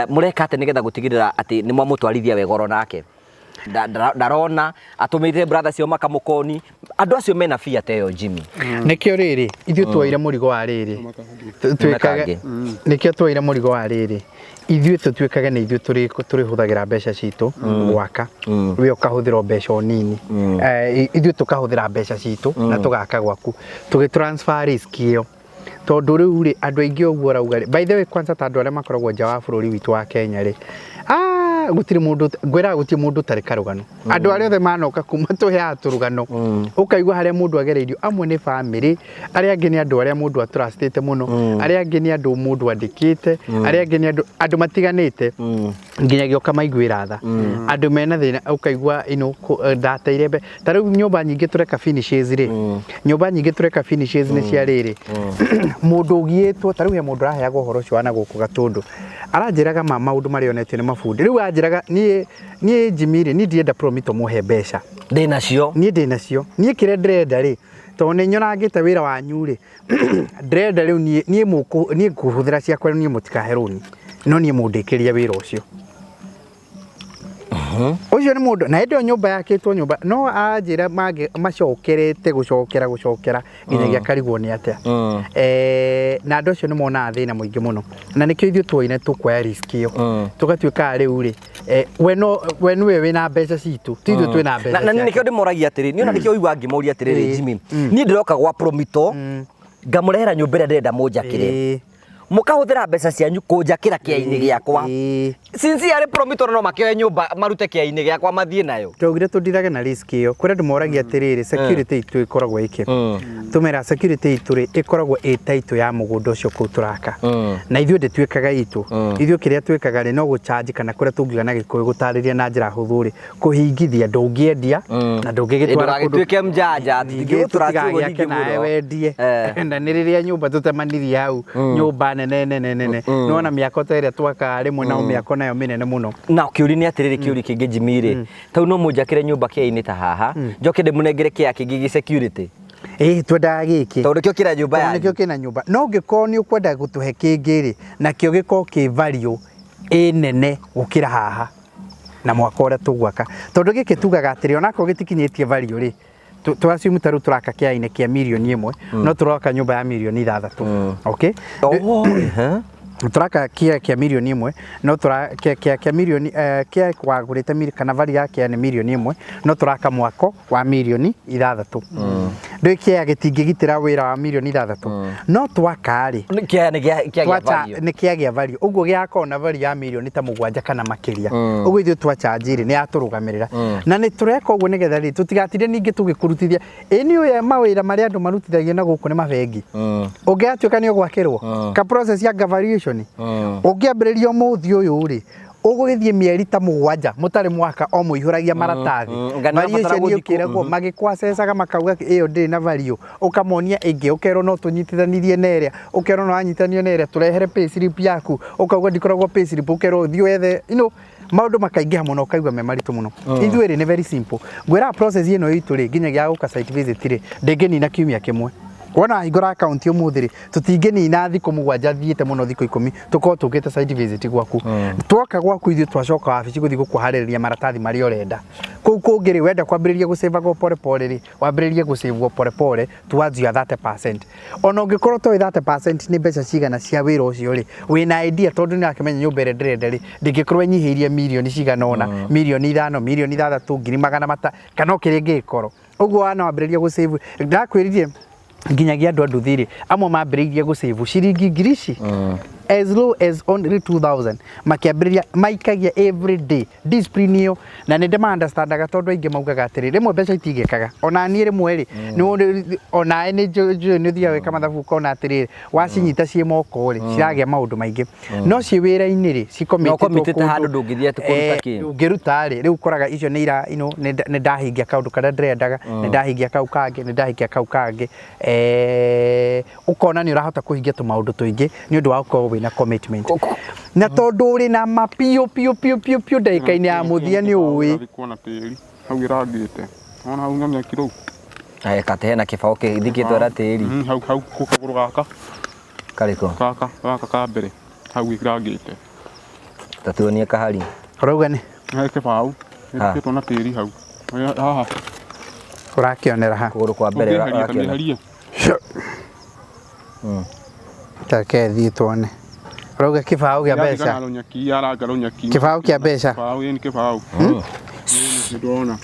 mũreka atĩ nĩgetha gũtigĩrĩra atĩ nĩ mwamũtwarithia wega oro nake ndarona atũmĩte brother cio makamũkoni andũ acio mena fia ta ĩyo Jimmy nĩkĩo rĩrĩ ithuĩ twoire mũrigo wa rĩrĩ twĩkage nĩkĩo twoire mũrigo wa rĩrĩ ithuĩ tũtuĩkage nĩ ithuĩ tũrĩhũthagĩra mbeca citũ gwaka we ũkahũthĩra mbeca nini ithuĩ tũkahũthĩra mbeca citũ na tũgaka gwaku tũgĩtransfer risk ĩyo tondu riu ri andu aingi oguo rauga ri by the way kwanza ta andu aria makoragwo nja wa bururi witu wa Kenya ri gutiri mundu ngwira gutiri mundu tari karugano andu aria othe manoka kuma tuhe turugano ukaigua haria mundu agereirio amwe ni family aria angi ni andu aria mundu atrustite muno aria angi ni andu mundu andikite aria angi ni andu matiganite nginyagia ukamaiguira tha andu mena thina ukaigua ndateire mbe tariu nyumba nyingi tureka finishes ri nyumba nyingi tureka finishes ni cia riri mundu ugietwo tariu he mundu araheaga uhoro ucio wana guku Gatundu aranjiraga maundu marionetio ni mabundi riu anjiraga nie Jimiri ni ndienda promito muhe mbeca ndinacio nie kire ndrenda ri to ne nyorangite wira wanyu ri ndrenda riu nie nguhuthira ciakwa nie mutikaheruni no nie mundikiria wira ucio ucio ni mundu na endo nyumba yakitwo nyumba no anjira macokerete gucokera nginyagia karigwo ni atia na andu acio ni mona thina muingi muno na nikio ithu twoine tukwa risk iyo tugatuika riu ri we niwe wina mbeca citu tithu twina mbeca na nikio ndimoragia atiri ni ona nikio uigwa ngimoria atiri Jimmy ni ndiroka gwa promito ngamurehera nyumba ria ndenda munjakire mukahuthira mbeca cianyu kunjakira kia-ini giakwa sincerely promito no makioe nyumba marute kia-ini giakwa mathie nayo tugire tudithage na risk iyo kure ndimoragia atiriri security itu ikoragwo iki tumera security itu ri ikoragwo itaito ya mugundo ucio ku turaka na ithuĩ ndituĩkaga itu ithuĩ kiria twĩkaga ri no gucharge kana kuria tungiga na gikuyu gutariria na njira huthu ri kuhingithia ndungĩendia na ndungĩgitwara kundu gĩtuĩke mjanja tigĩgũtũratio nyingĩ mũno wendie na nĩ rĩrĩa nyumba tutemanirie hau nyumba nene nona miako ta iria twaka rimwe na miako nayo minene muno na kiuri ni atiriri kiuri kingi Jimiri tau no munjakire nyumba kia-ini ta haha njoke ndimunengere kia kingi gi security twendaga giki tondu kio kira nyumba ya nikio kina nyumba no ngiko ni ukwenda gutuhe kingi ri na kio giko ki value nene gukira haha na mwako uria tugwaka tondu giki tugaga atiri onako gitikinyitie value ri twasimu taru turaka kia-ini kia milioni 1 no turoka nyumba ya milioni 6 okay turaka kia milioni 1 no turaka kia milioni kia kwagurite kana vari yake ni milioni 1 no turaka mwako wa milioni 6 ndio kia gitingigitira wira wa milioni 6 no twakari ni kia gia value uguo gia kona value ya milioni ta 7 kana makiria uguo ithu twachanjire ni aturugamirira na ni tureka uguo nigetha ri tutigatire ningi tugikurutithia ni uya mawira maria andu marutithagia na guku ni mabengi ungiatuika ni gwakirwo ka process ya valuation ungiambiriria muthi uyu ri ugugithie mieri ta 7 mutari mwaka o muihuragia maratathi valuation ni ukiragwo magikwacecaga makauga iyo ndi na value ukamonia ingi ukero no tunyitithanirie neria ukero no anyitanio neria turehere payslip yaku ukauga ndikoragwo payslip ukero thio ethe maundu makaingiha muno ukaigua me maritu muno ithuĩ rĩ ni very simple ngwira process ino itu ri nginyagia guka site visit ri ndinginina kiumia kimwe wona hingura account umuthi ri tutinginina thiku 7 thiite muno thiku 10 tuko tukite site visit gwaku twoka gwaku ithuĩ twacoka wabici guthi gukuharĩrĩria maratathi maria urenda kuu kungiri wenda kwambĩrĩria gusave go pole pole ri wambĩrĩrie gusave go pole pole towards your 30% ona ungikorwo to 30% ni mbeca cigana cia wira ucio ri wina idea tondu ni akimenya nyumba ĩrĩa ndĩrenda ri ndingĩkorwo inyihirie milioni cigana ona milioni 5 milioni 6 ngiri magana mata kana kĩrĩa ngĩkorwo uguo wana wambĩrĩria gusave ndakwĩririe nginyagia andu nduthiri amwe mambĩrĩirie gusave ciringi ngiri ici as low as only 2000 makiambĩrĩria maikagia every day discipline iyo na nĩ ndema understandaga tondu aingi maugaga atiri rimwe mbeca itingĩkaga ona niĩ rimwe ri ona nĩ thia weka mathabu kona atiri wacinyita cie moko ri ciragia maundu maingi no ci wĩra-inĩ ri cikomitĩte handu ndũngĩthia kũruta kĩ ngĩruta ri rĩu koraga icio nĩ ira nĩ ndahingia kaundu karia ndĩrendaga nĩ ndahingia kau kangi ukona nĩ ũrahota kũhingia tũmaundu tũingĩ nĩ ũndũ wa gũkorwo wĩna commitment na tondu uri na mapio pio ndagĩka-inĩ ya mũthia nĩ ũĩ kuona tĩri hau irangĩte ona hau ngamia kiro kate hena kĩbaũ kĩthikĩtwo ra tĩri hau kũgũrũ gaka karĩkũ gaka ka mbere hau irangĩte tatuonie kahari urauga nĩ kĩbaũ gĩkĩtwo na tĩri hau haha urakĩonera ha kũgũrũ kwa mbere urakĩona take thiĩ tuone urauga kĩbaũ kĩa mbeca kĩbaũ kĩa mbeca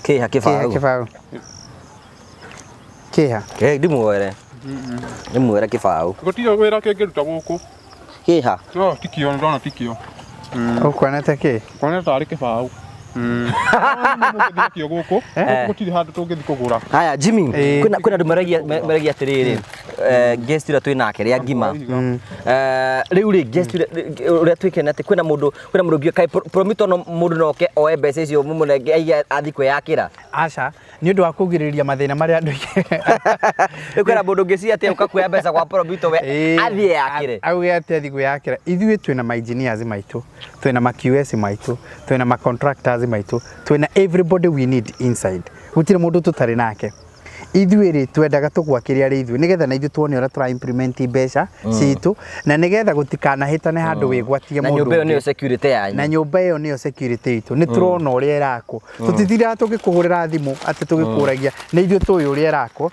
kĩha kĩbaũ kĩha ndimuoere nĩ mwĩra kĩbaũ gũtirĩ wĩra kĩngĩruta gũkũ kĩha no tikio ndona tikio ũkuonete kĩ kwana tarĩ kĩbaũ kio gũkũ gũtirĩ handũ tũngĩthi kũgũra haya Jimmy kwĩna andũ maragia atĩrĩrĩ guest ũrĩa twĩ nake rĩa ngima rĩu rĩ guest ũrĩa twĩkenete kwĩna mũndũ ũngĩ kai promito no mũndũ noke oe mbeca icio mũmũnenge athi kwĩyakĩra aca nĩ ũndũ wa kũgirĩrĩria mathĩna marĩa andũ kwĩna mũndũ ũngĩ cia atĩ ũkakuoya mbeca kwa promito we athi yakĩre auge atĩ athi kwĩyakĩra ithuĩ twĩna ma engineers maitũ twĩna ma QS maitũ twĩna ma contractors maitũ twĩna everybody we need inside gũtirĩ mũndũ tũtarĩ nake ithuĩ rĩ twendaga tũgwakĩria rĩ ithuĩ nĩgetha na ithuĩ tuone ũrĩa tũra implement mbeca citũ na nĩgetha gũtikanahĩtane handũ wĩgwatie mũndũ na nyũmba ĩyo nĩyo security yanyu na nyũmba ĩyo nĩyo security itũ nĩ tũrona ũrĩa ĩrakwo tũtithiraga tũgĩkũhũrĩra thimũ atĩ tũgĩkũragia nĩ ithuĩ tũĩ ũrĩa ĩrakwo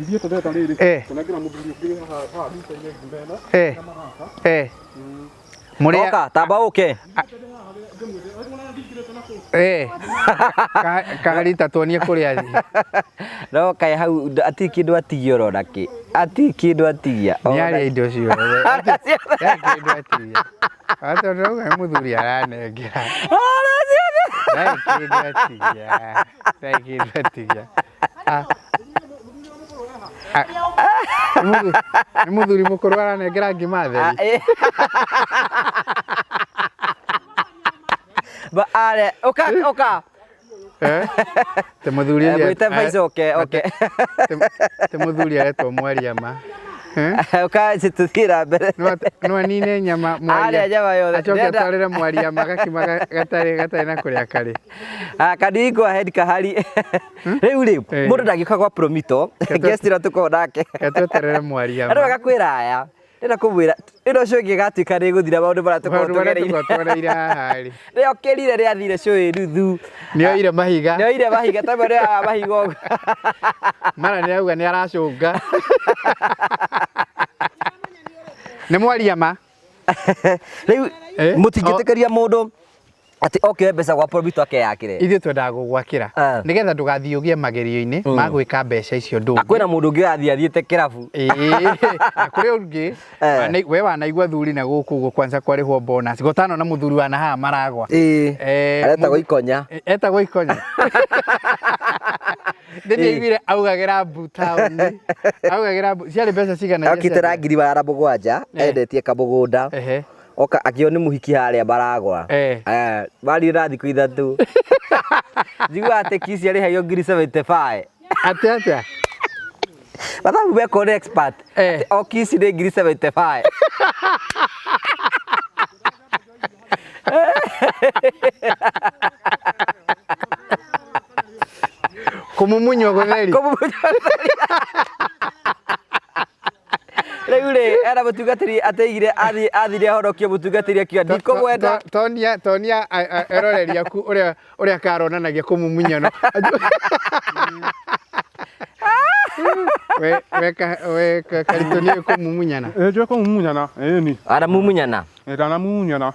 ithiĩ tũtheta rĩrĩ tũnengera mũthuri ũngĩ haha ruta-inĩ ngumena mũrĩa oka tamba ũke Karita tuonie kũrĩa thĩ no kaĩ hau ati kĩndũ atigio rona kĩ ati kĩndũ atigia niari indo ciothe kĩndũ atigia hata ndauga mũthuri aranengera kĩndũ atigia nĩ mũthuri mũkũrũ aranengera ngima theri ba ale oka te mũthuri gwĩte face okay te mũthuri aretwo Mwariama oka situthira mbere no nine nyama Mwariama acoke twarĩre Mwariama gakima gatarĩ na kũrĩa karĩ kadiko ahead kahari rĩu rĩ mũndũ ndagĩũka kwa promito guest ĩrĩa tũkorwo nake tweterere Mwariama andũ magakwĩra aya ndĩra kũmwĩra ĩno show ĩgĩgatuĩka nĩ gũthira maũndũ marĩa tũkorwo tũgereire haha rĩ rĩo kĩrire rĩathire show nuthu nĩoire mahiga tamwe rĩa mahiga ũguo mara nĩ auga nĩ aracũnga nĩ Mwariama rĩu mũtingĩtĩkĩria mũndũ ati okay mbeca gwa promito akeyakĩre ithuĩ twendaga gũgwakĩra nĩgetha ndũgathiĩ ũgie magerio-inĩ ma gwĩka mbeca icio ndũngĩ kwĩna mũndũ ũngĩ athiĩte kĩrabu na kũrĩ ũngĩ we wanaigua thuri na gũkũ ũguo kwanza kwarĩhwo bonus gũtano na mũthuri wa na haha maragwa etagwo ikonya ndĩnĩiguire augagĩra mbu taũni ciarĩ mbeca cigana okĩte ngiri wa mũgwanja endetie kamũgũnda oka akĩo nĩ mũhiki harĩa baragwa bari ra thikũ ithatũ njigua atĩ kisi arĩhagio ngiri 75 atĩa bathabu beko nĩ expert o kisi nĩ ngiri 75 kũmumunya gũtheri rĩu rĩ era mũtungatĩri ateigire athire ahorokia mũtungatĩri akiuga ndikũgwenda tonia eroreria ku ũrĩa karonanagia kũmumunya no we Karitu nĩ kũmumunyana njue kũmumunyana ni aramumunyana ndanamumunyana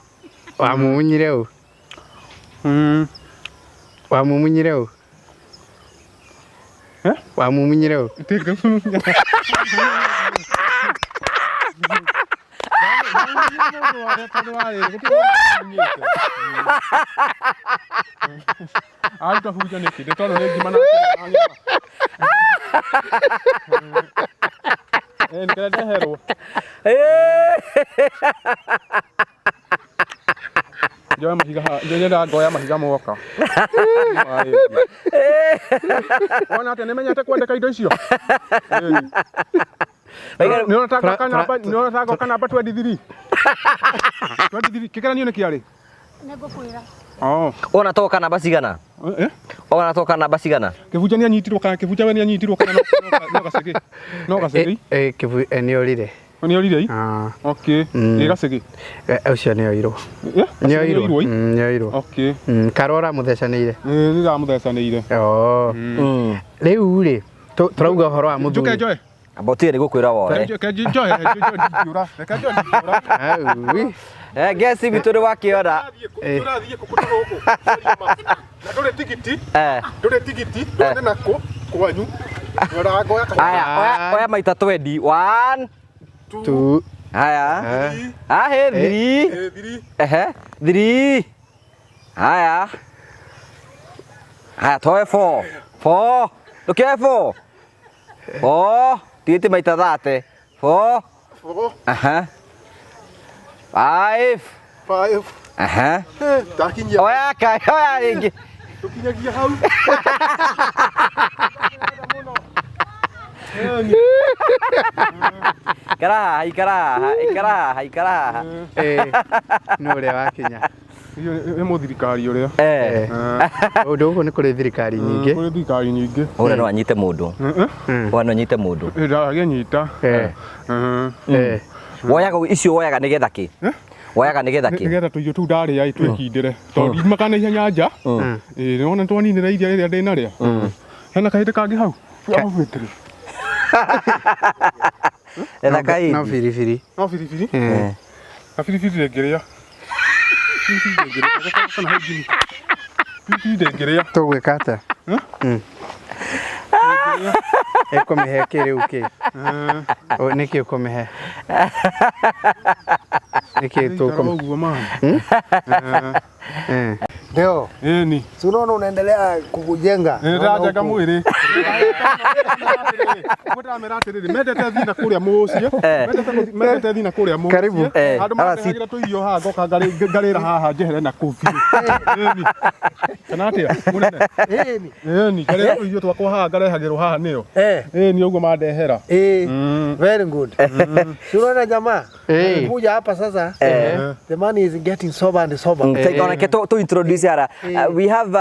wamumunyire ũ wamumunyire ũ wamumunyire ũ Alta huja niki de todo le gimana nĩkĩrĩa ndeherwo njoya mahiga nyenda ngoya mahiga moka ona atĩ nĩmenyete kwandĩka indo icio nĩũrataka kanamba 23 kĩgeranio nĩ kĩarĩ nĩngũkwĩra ona toka namba cigana ona toka namba cigana kĩbunja nĩ anyitirwo kana kĩbunja we nĩ anyitirwo kana no gacĩgĩ nĩ orire nĩ orire okay nĩ gacĩgĩ ũcio nĩ oirwo nĩ oirwo okay karora mũthecanĩire nĩ mũthecanĩire rĩu rĩ tũrauga ũhoro wa mũthuri njuke njoe abotie nĩ gũkwĩra woe gesi bitũ nĩ wakĩona tũrathiĩ kũkũta gũkũ na ndũrĩ tigiti ndũrĩ nako kwanyu Haya, oya maita 20. 1 2 haya. Ahe 3. Ehe 3. Haya. Haya toe 4. 4. Look at 4. 4. Tiiti maita 30. 4. 4. Aha. 5. 5. Aha. Takinyia. Oya kai, oya ingi. Tukinyagia hau. Ikara. no ria wakinya Iyo mo thirikari uria. Undu ugu ni kuri thirikari nyingi. Kuri thirikari nyingi. Ora no anyite mundu. Wana anyite mundu. Ndage nyita. Woyaga icio woyaga nigetha ki? Woyaga nigetha ki? Nigetha tuiyo tu ndari ai twikindire. Tondu makana ihenya nja. Nona twaninira iria riria ndina ria. Hena kahite kangi hau. Ahubitire. Etha kai. No firifiri. No firifiri? Na firifiri ndengeria. Firifiri ndengeria. Kana haigini. Firifiri ndengeria. Tugwika atia? Ekumihe kiri uki. Niki ukumihe. Niki tukumihe. Ndio. Ni. Si unaona unaendelea kukujenga. Ndajaga mwiri. Mwita meratiriri. Mendete thina kuria mucie. Mendete thina kuria mucie. Karibu. Andu mahagira tuiyo haha ngoka ngarira haha njehere na kubi. Ni. Kana atia? Munene. Ni. Ngarira tuiyo twakwa haha ngarehagirwo haha niyo. Ni uguo mandehera. Very good. Si unaona jamaa? Kuja hapa sasa. The man is getting sober and sober. Take on to introduce ara. We have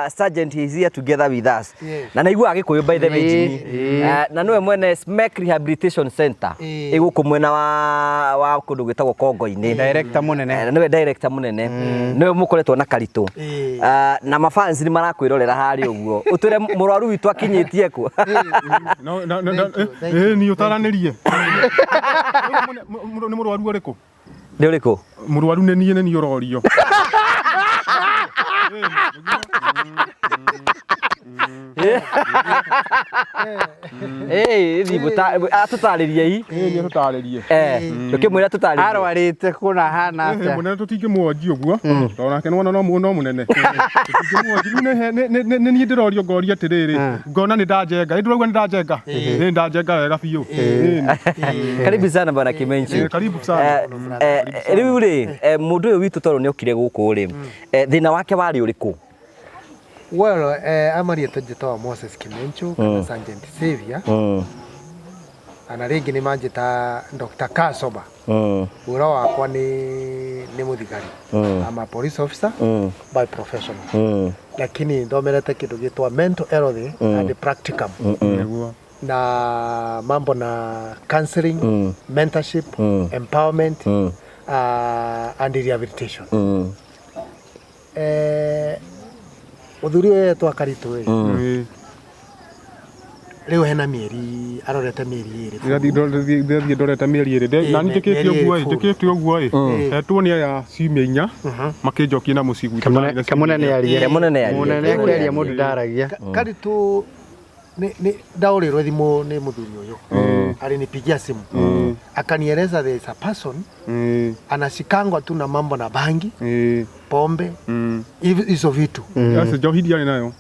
Sergeant is here together with us. Na naigua agikuyu by the way. Na nowe mwene Smek Rehabilitation Center. Iguku mwena wa kundu gwitagwo Kongo-ini. Director munene. Nowe director munene. Nowe mukoretwo na Karitu. Na mafans ni marakwirorera hari uguo. Utwire murwaru witu akinyitie ku. Ni utaranirie. Ni murwaru uriku? Ni uriku? Murwaru ni nie ni urorio. Atutaririe ni atutaririe. Ndukimwira tutaririe. Arwarite kuna hana atia? Munene tutingimwoji uguo. Tonake nwana no munene. Tutingimwoji ni ni ndirorio ngoria atiriri. Ngona ni ndajenga. Ndurauga ni ndajenga. Ni ndajenga wega biu. Karibu sana bwana Kimenchi. Karibu sana. Riu ri mundu uyu witu toro ni okire guku ri. Thina wake wari uriku? Well, amariete njitawa Moses Kimenchu kana Sergeant Xavier. Ana ringi ni manjita Dr. Kasoba. Ura wakwa ni muthigari. I'm a police officer by professional. Lakini ndomerete kindu gitwa mental health and practicum. Na mambo na counseling, mentorship, empowerment and rehabilitation. Muthuri uyu etwa Karitu riu hena mieri arorete mieri iri Ndathi ndorete mieri iri na njikite uguo tuonia ya ciumia 4 makinjokia na muciĩ gwitũ Kamunene yarie. Munene kwaria mundu ndaragia. Karitu ni ndaurirwe thimu ni muthuri uyu alinipigia simu akanieleza there is a person anashikangwa tu na mambo na bangi, pombe, hizo vitu. Sasa johidia nayo.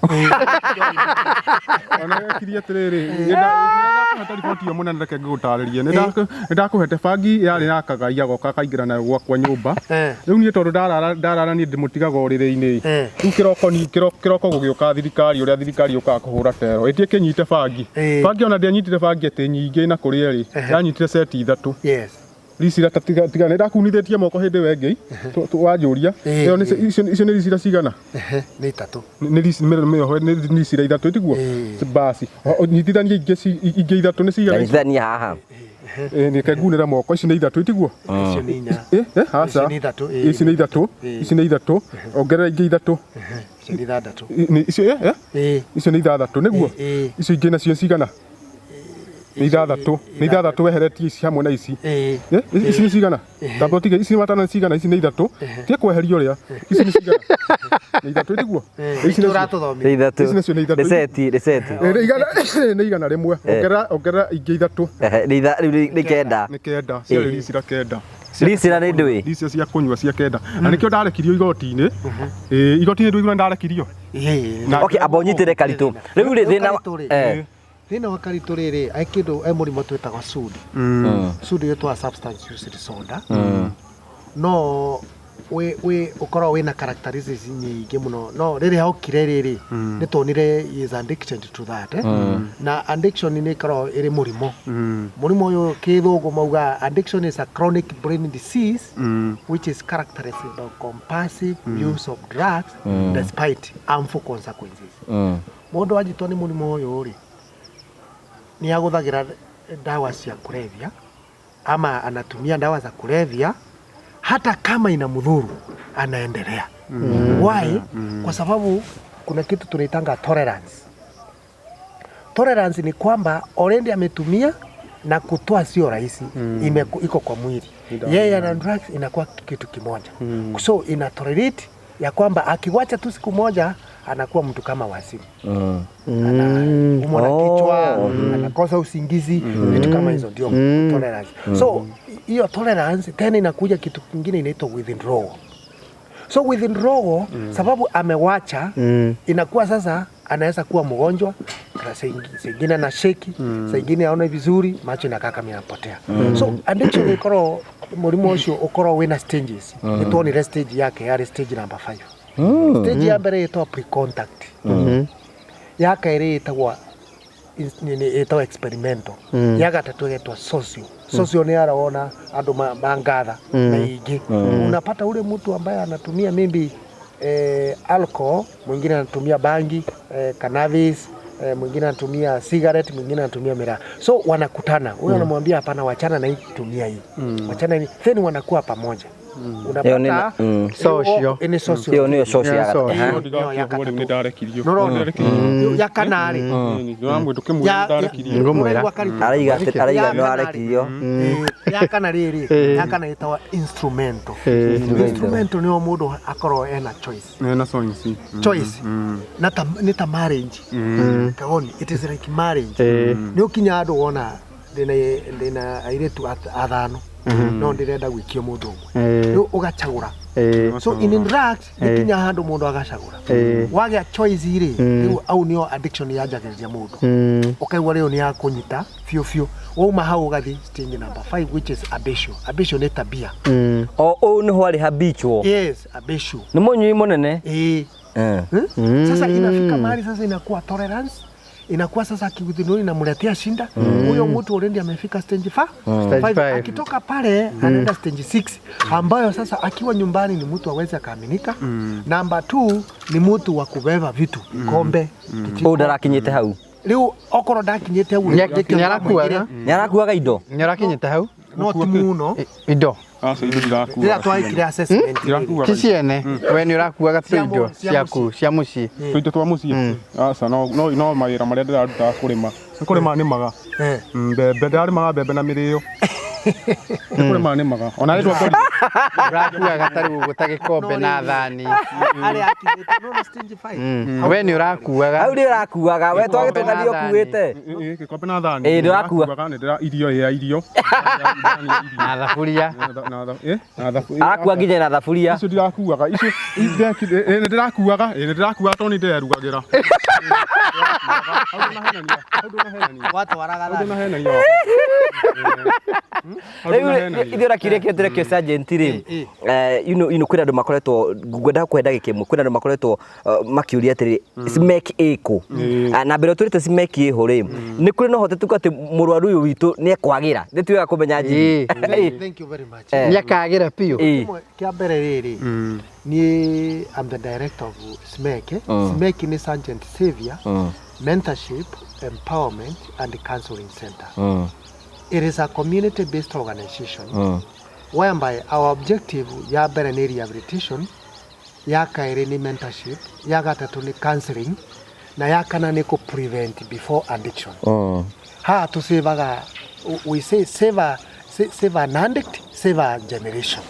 Anakiria tiriri. Nda ripoti yo muna ndake gutaririe. Ndakuhete bangi yari yakagaia goka kaingira nayo gwakwa nyumba. Riu ni tondu ndarara ni ndimutigaga urire-ini. Riu kiroko gugioka thirikari uria thirikari uka kuhura tero. Etie kinyite bangi. Bangi ona ndianyitire bangi ati nyingi na kuri eri. Yanyitire seti 3. Yes. Risira tiga ndakunithitie moko hindi wengi wanjuria iyo icio ni risira cigana ni 3 ni risira 3 tiguo basi nyitithania ingi 3 ni cigana nyitithania haha ni kengunira moko icio ni 3 tiguo icio ni 4 hasa icio ni 3 ongerera ingi 3 icio ni 6 ni icio icio ni 6 niguo icio ingi nacio cigana nĩ ithathatũ weheretie ici hamwe na ici ici nĩ cigana tambo tige ici matana cigana ici nĩ ithatũ tie kweheria ũrĩa ici nĩ cigana nĩ ithatũ ndiguo ici nĩ ithatũ ici nacio nĩ ithatũ nĩ igana rĩmwe ongerera ingĩ ithatũ nĩ kenda ciarĩ ici kenda Ricira nĩ ndũĩ. Icio cia kunyua cia kenda. Na nikio ndarekirio igoti-inĩ. Igoti-inĩ ndũigua ndarekirio. Okay, abonyitire Karitu. Rĩu rĩ thĩna wa Karitu rĩrĩ aikĩndũ mũrimũ twĩtagwo SUD. SUD yetwa substance use disorder. No we ukorwo wina characteristics nyingĩ mũno. No rĩrĩ haukire rĩrĩ nĩ tuonire is addicted to that. Na addiction nĩ ikorwo ĩrĩ mũrimũ. Mũrimũ ũyũ kĩthũngũ mauga addiction is a chronic brain disease which is characterized by compulsive use of drugs despite harmful consequences. Mũndũ anyitwo nĩ mũrimũ ũyũ rĩ nĩ agũthagĩra dawa cia kulevya ama anatumia dawa za kulevya hata kama inamdhuru anaendelea. Why? Kwa sababu kuna kitu tunaitanga tolerance. Tolerance ni kwamba already ametumia na kutoa sio rahisi, iko kwa mwili. Yeye na drugs inakuwa kitu kimoja. So ina tolerate ya kwamba akiwacha tu siku moja anakuwa mtu kama wasimu. Anaumwa na kichwa, anakosa usingizi, vitu kama hizo ndio tolerance. So hiyo tolerance tena inakuja kitu kingine inaitwa withdrawal. So withdrawal sababu amewacha inakuwa sasa anaweza kuwa mgonjwa, singine na sheki, singine haona vizuri, macho inakaa kama yanapotea. So addiction ikoro mũrimũ ũcio ukoro wina stages. Nitwonire stage yake yari stage number 5. Stage ya mbere ĩtwa pre-contact. Ya kairi ĩtwa experimental. Ya gatatũ ĩtwa social. Social ni araona andu mangatha na ingi. Unapata ule mtu ambaye anatumia maybe alcohol, mwingine anatumia bangi, cannabis, mwingine anatumia cigarette, mwingine anatumia miraa. So wanakutana. Huyo anamwambia hapana, wachana na hii, tumia hii. Wachana hii. Then wanakuwa pamoja. Unapata social. Ni social. Hiyo ni social ya kanari. Ya kanari ya kana itawa instrumental. Instrumental ni mũndũ akorwo ena choice. Choice. Nita marriage. Kaoni, it is like marriage. Ni ukinya andũ wona ndina airetu athano. No ndirenda gwikio mũndũ ũmwe. Rĩu ũgachagũra. So in drugs nikinya handũ mũndũ agacagũra. Wagĩa choice ire rĩu au nĩo addiction yanjagĩrĩria mũndũ. Ũkaigua rĩu ni ya kũnyita fiũ. Wauma hau ũgathi stage number 5 which is habitual. Habitual ni tabia. Ni hwari habitual. Yes, habitual. Ni mũnyui mũnene. Sasa inafika mahali sasa inakuwa tolerance. Inakuwa sasa akigudhinuri na mletea shinda. Huyo mtu already amefika stage 5. Akitoka pale anaenda stage 6 ambayo sasa akiwa nyumbani ni mtu aweze kaaminika. Number 2 ni mtu wa kubeba vitu, kombe, kijiko. Ndarakinyite hau. Riu okoro ndakinyite hau nyarakuaga indo. Nyarakinyite hau. No timuno indo. Indo ndirakuwa. Rĩrĩa twahĩkire assessment. Kiciene, we nĩ ũrakuaga indo ciaku cia mũciĩ. Indo twa mũciĩ. Aca no mawĩra marĩa ndĩraruta kũrĩma. Kũrĩma nĩmaga. Mbembe ndĩrarĩmaga mbembe na mĩrĩo. Kũrĩma nĩmaga. Ona rĩtwa ngori. Ũrakuaga tarĩ gũgũta gĩkombe na thani. Arĩa akĩnyĩte no stage 5. We nĩ ũrakuaga. Hau nĩ ũrakuaga, we twagĩtũgathio kuĩte. Gĩkombe na thani. Ndĩrakua. Irio ya irio. Na thaburia. Akua nginya na thaburia. Icio ndirakuaga. Icio ndirakuaga. Ndirakuaga to nĩ nderugagĩra. Watu waragala. Ithiora kire kire turekio sergeant ri kwina andu makoretwo ngwenda kwenda gikimwe kwina andu makoretwo makiuria atiri smek iko na mbere turite smek iho ri ni kuri no hotetu ati murwaru uyu witu ni ekwagira ndituga kumenya njiri. Thank you very much. Ni akagira pio kia mbere riri ni I'm the director of smek. Smek ni Sergeant Savior Mentorship, Empowerment and Counseling Center. It is a community-based organization whereby our objective ya mbere ni rehabilitation, ya kairi ni mentorship, ya gatatu ni counseling, na ya kana ni ku prevent before addiction. ha tu save we say save an addict, save a generation.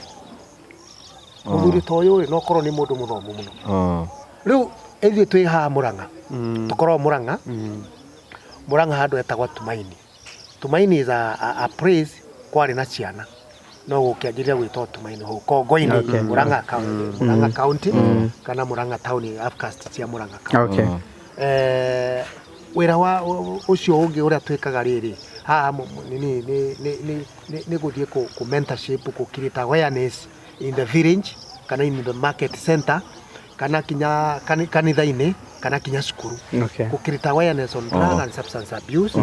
Muthuri toyo no korwo ni mundu muthomu muno. Riu ethi twi ha Murang'a. Tukorwo Murang'a. Murang'a handu etagwa Tumaini. Tumaini is a praise kwari na ciana. No gukianjiria gwitwo Tumaini ho Kongo-ini Murang'a County. Murang'a County kana Murang'a Town afcast cia Murang'a County. Okay. Wira wa ucio ungi uria twikaga riri haha ni guthie ku mentorship ku create awareness in the village kana in the market center kana kinya kanitha-ini kana kinya cukuru ku create awareness on drug and substance abuse.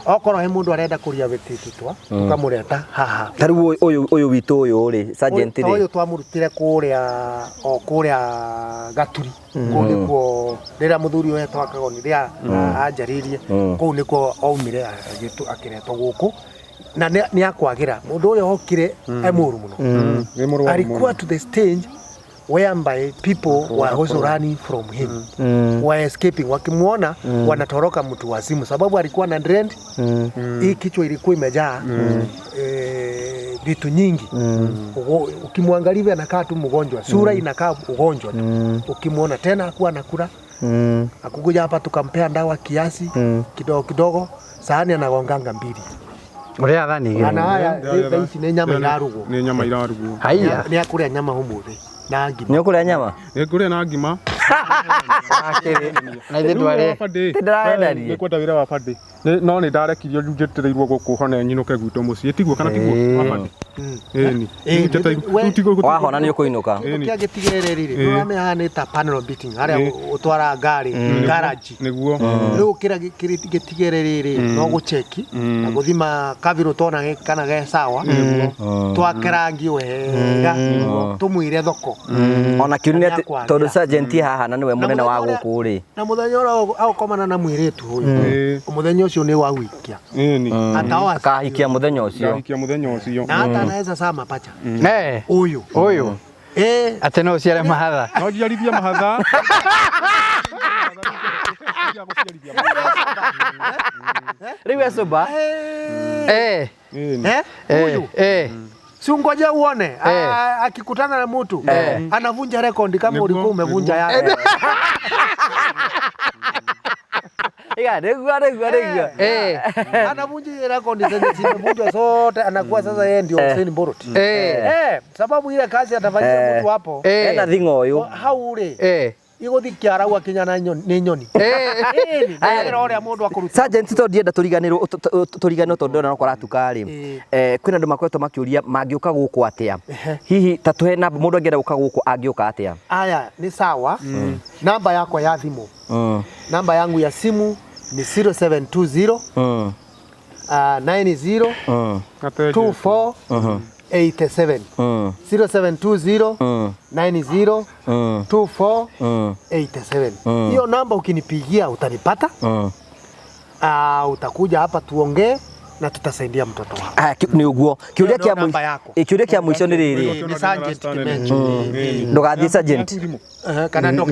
Okorwo he mundu arenda kuria wetititwa tukamureta haha. Tariu uyu witu uyu ri sergeant ri uyu twamurutire kuria Gaturi kunikuo rira muthuri uyu twakago ni ria anjaririe kuu nikuo aumire akiretwo guku na ni akwagira mundu uyu okire emuru muno alikuwa to the stage whereby people were also running from him, were escaping, wakimuona wanatoroka mtu wazimu sababu alikuwa na trend hii kichwa ilikuwa imejaa vitu nyingi. Ukimwangalia anakaa tu mgonjwa, sura inakaa ugonjwa tu. Ukimuona tena akuwa anakula akukuja hapa tukampea ndawa kiasi kidogo kidogo, sahani anagonganga 2. Uria athani ana haya hizi ni nyama irarugo, ni nyama irarugo haya ni akuria nyama humuthi na ngima. Ni ukuria nyama? Ni kuria na ngima. Na ithe ndware ndiraendani ni kwenda wira wa bande no ni ndarekirio njetereirwo guku hone nyinuke gwito mucii tiguo kana tiguo wa bande wahona ni ukuinuka kia gitigereri no ame hanita panel beating aria utwara ngari garage niguo riu kira gitigereri no gucheki na guthima kaviro tona kana ge sawa twakerangi wega tumwire thoko ona kiunia tondu sergeant haha na niwe munene wa guku ri na muthenya ora aukomana na mwiritu huyu muthenya ucio ni wa wikia atawa akahikia muthenya ucio na hata anaweza sama pacha huyu ate no ciare mahatha no jiarithia mahatha riu esoba huyu Sungoja uone akikutana na mtu anavunja record kama ulikuwa umevunja yake. Regua. Anavunja record zenye zimevunjwa zote, anakuwa sasa yeye ndio Hussein Bolt. Sababu ile kazi atafanyia mtu hapo. Ena thingo uyu. Haure. Iguthikia rau akinya na nyoni. Ni ore mundu akuruta. Sergeant to ndienda turiganiro tondu ndona ko ratuka ri. Kwina ndu makoretwo makiuria mangiuka guku atia. Hihi tatuhe namba mundu angienda guka guku angiuka atia. Aya ni sawa. Namba yako ya thimu. Namba yangu ya simu ni 0720 90 24 87 0720 90 24 87. Hiyo namba ukinipigia utanipata. Utakuja hapa tuongee na tutasaidia mtoto wako. Ni uguo. Kiuria kia mwisho ni riri. Ni sergeant kimencho. Ndugathie sergeant. Kana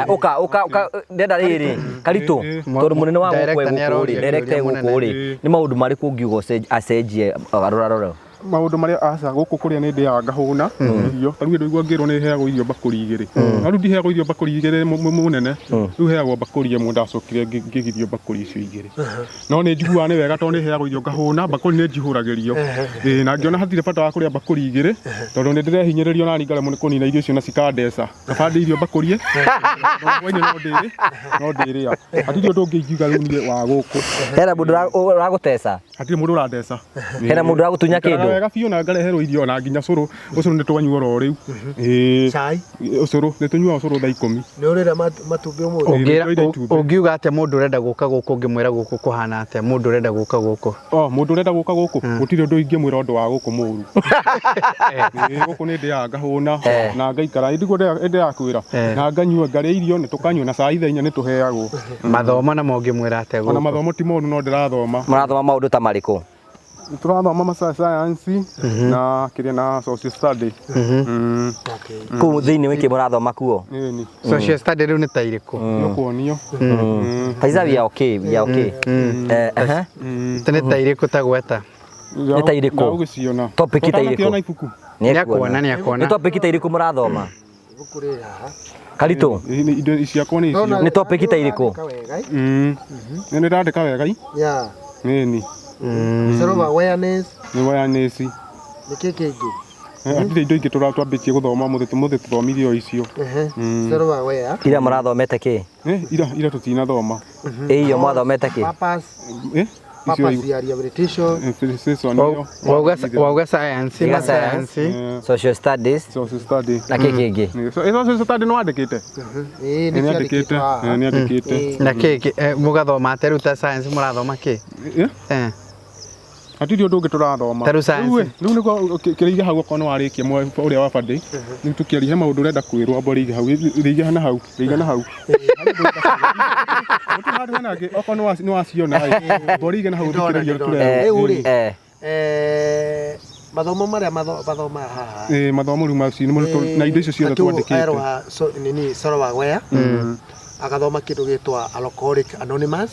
Oka ndenda riri. Karitu. Tondu munene wa guku ri, director guku ri. Ni maundu mari kungiugo acenjie agarura. Maundu maria aca guku kuria ni ndiaga ngahuna irio tariu ndu igwa ngirwo ni heagwo irio bakuri igiri na ndu ndiheagwo irio bakuri igiri munene ndu heagwo bakuri imwe ndacokire ngigithio bakuri icio igiri no ni njiguaga ni wega tondu ni heagwo irio ngahuna bakuri ni njihuragirio na ngiona hathire bata wa kuria bakuri igiri tondu ni ndirehinyiririo nani ngaremwo ni kunina irio icio na cikandeca kabande irio bakuri no ndiria hatire ndu ngiingiuga riu ni wa guku hera mundu uragutesa hatire mundu urandeca hera mundu uragutunya kindu wega biu na ngareherwo irio na nginya curu ucuru ni twanyua ro riu chai ucuru ni tunyua ucuru thaa 10 ni urira matumbi umwe ungiuga ate mundu urenda guka guku ngimwira guku kuhana ate mundu urenda guka guku mundu urenda guka guku gutire ndu ingimwira undu wa guku muru guku ni ndiaga ngahuna na ngaikara ndigwo ndiakwira na nganyua ngaria irio ni tukanyua na saa ithenya ni tuheagwo mathomo na mongi mwira ate guku ona mathomo ti moru no ndirathoma marathoma maundu ta mariku turathoma maca science na kiria na social study ku thiini wiki murathoma kuo ni social study riu ni ta iriku no kuonio paiza vya okay tene ta iriku ta gweta ni ta iriku na ugiciona topic ta iriku ni akuona ni topic ta iriku murathoma Karitu indo ciakwa ni icio ni topic ta iriku ni ndandika wega ya ni self awareness ni awareness niki kingi atire indo ingi turatwambitie guthoma muthe tuthomithio icio self aware ira murathomete ki ira tutinathoma iyo mwathomete ki purpose ya rehabilitation wauga science social studies na kingi social study no andikite ni andikite na kiki mugathoma ateru ta science murathoma ki atiri undu ungi turathoma teru science riu niko kiriga hau okono warikia mwe uria wa bande ni tukiari he maundu urenda kwirwo mbori hau riga na hau mutu hadu hanage okono ni waciona mbori na hau thikiriria tureo mathomo maria mathoma haha mathomo riu maci na indo icio ciothe twandikite nini self aware akathoma kindu gitwa Alcoholic Anonymous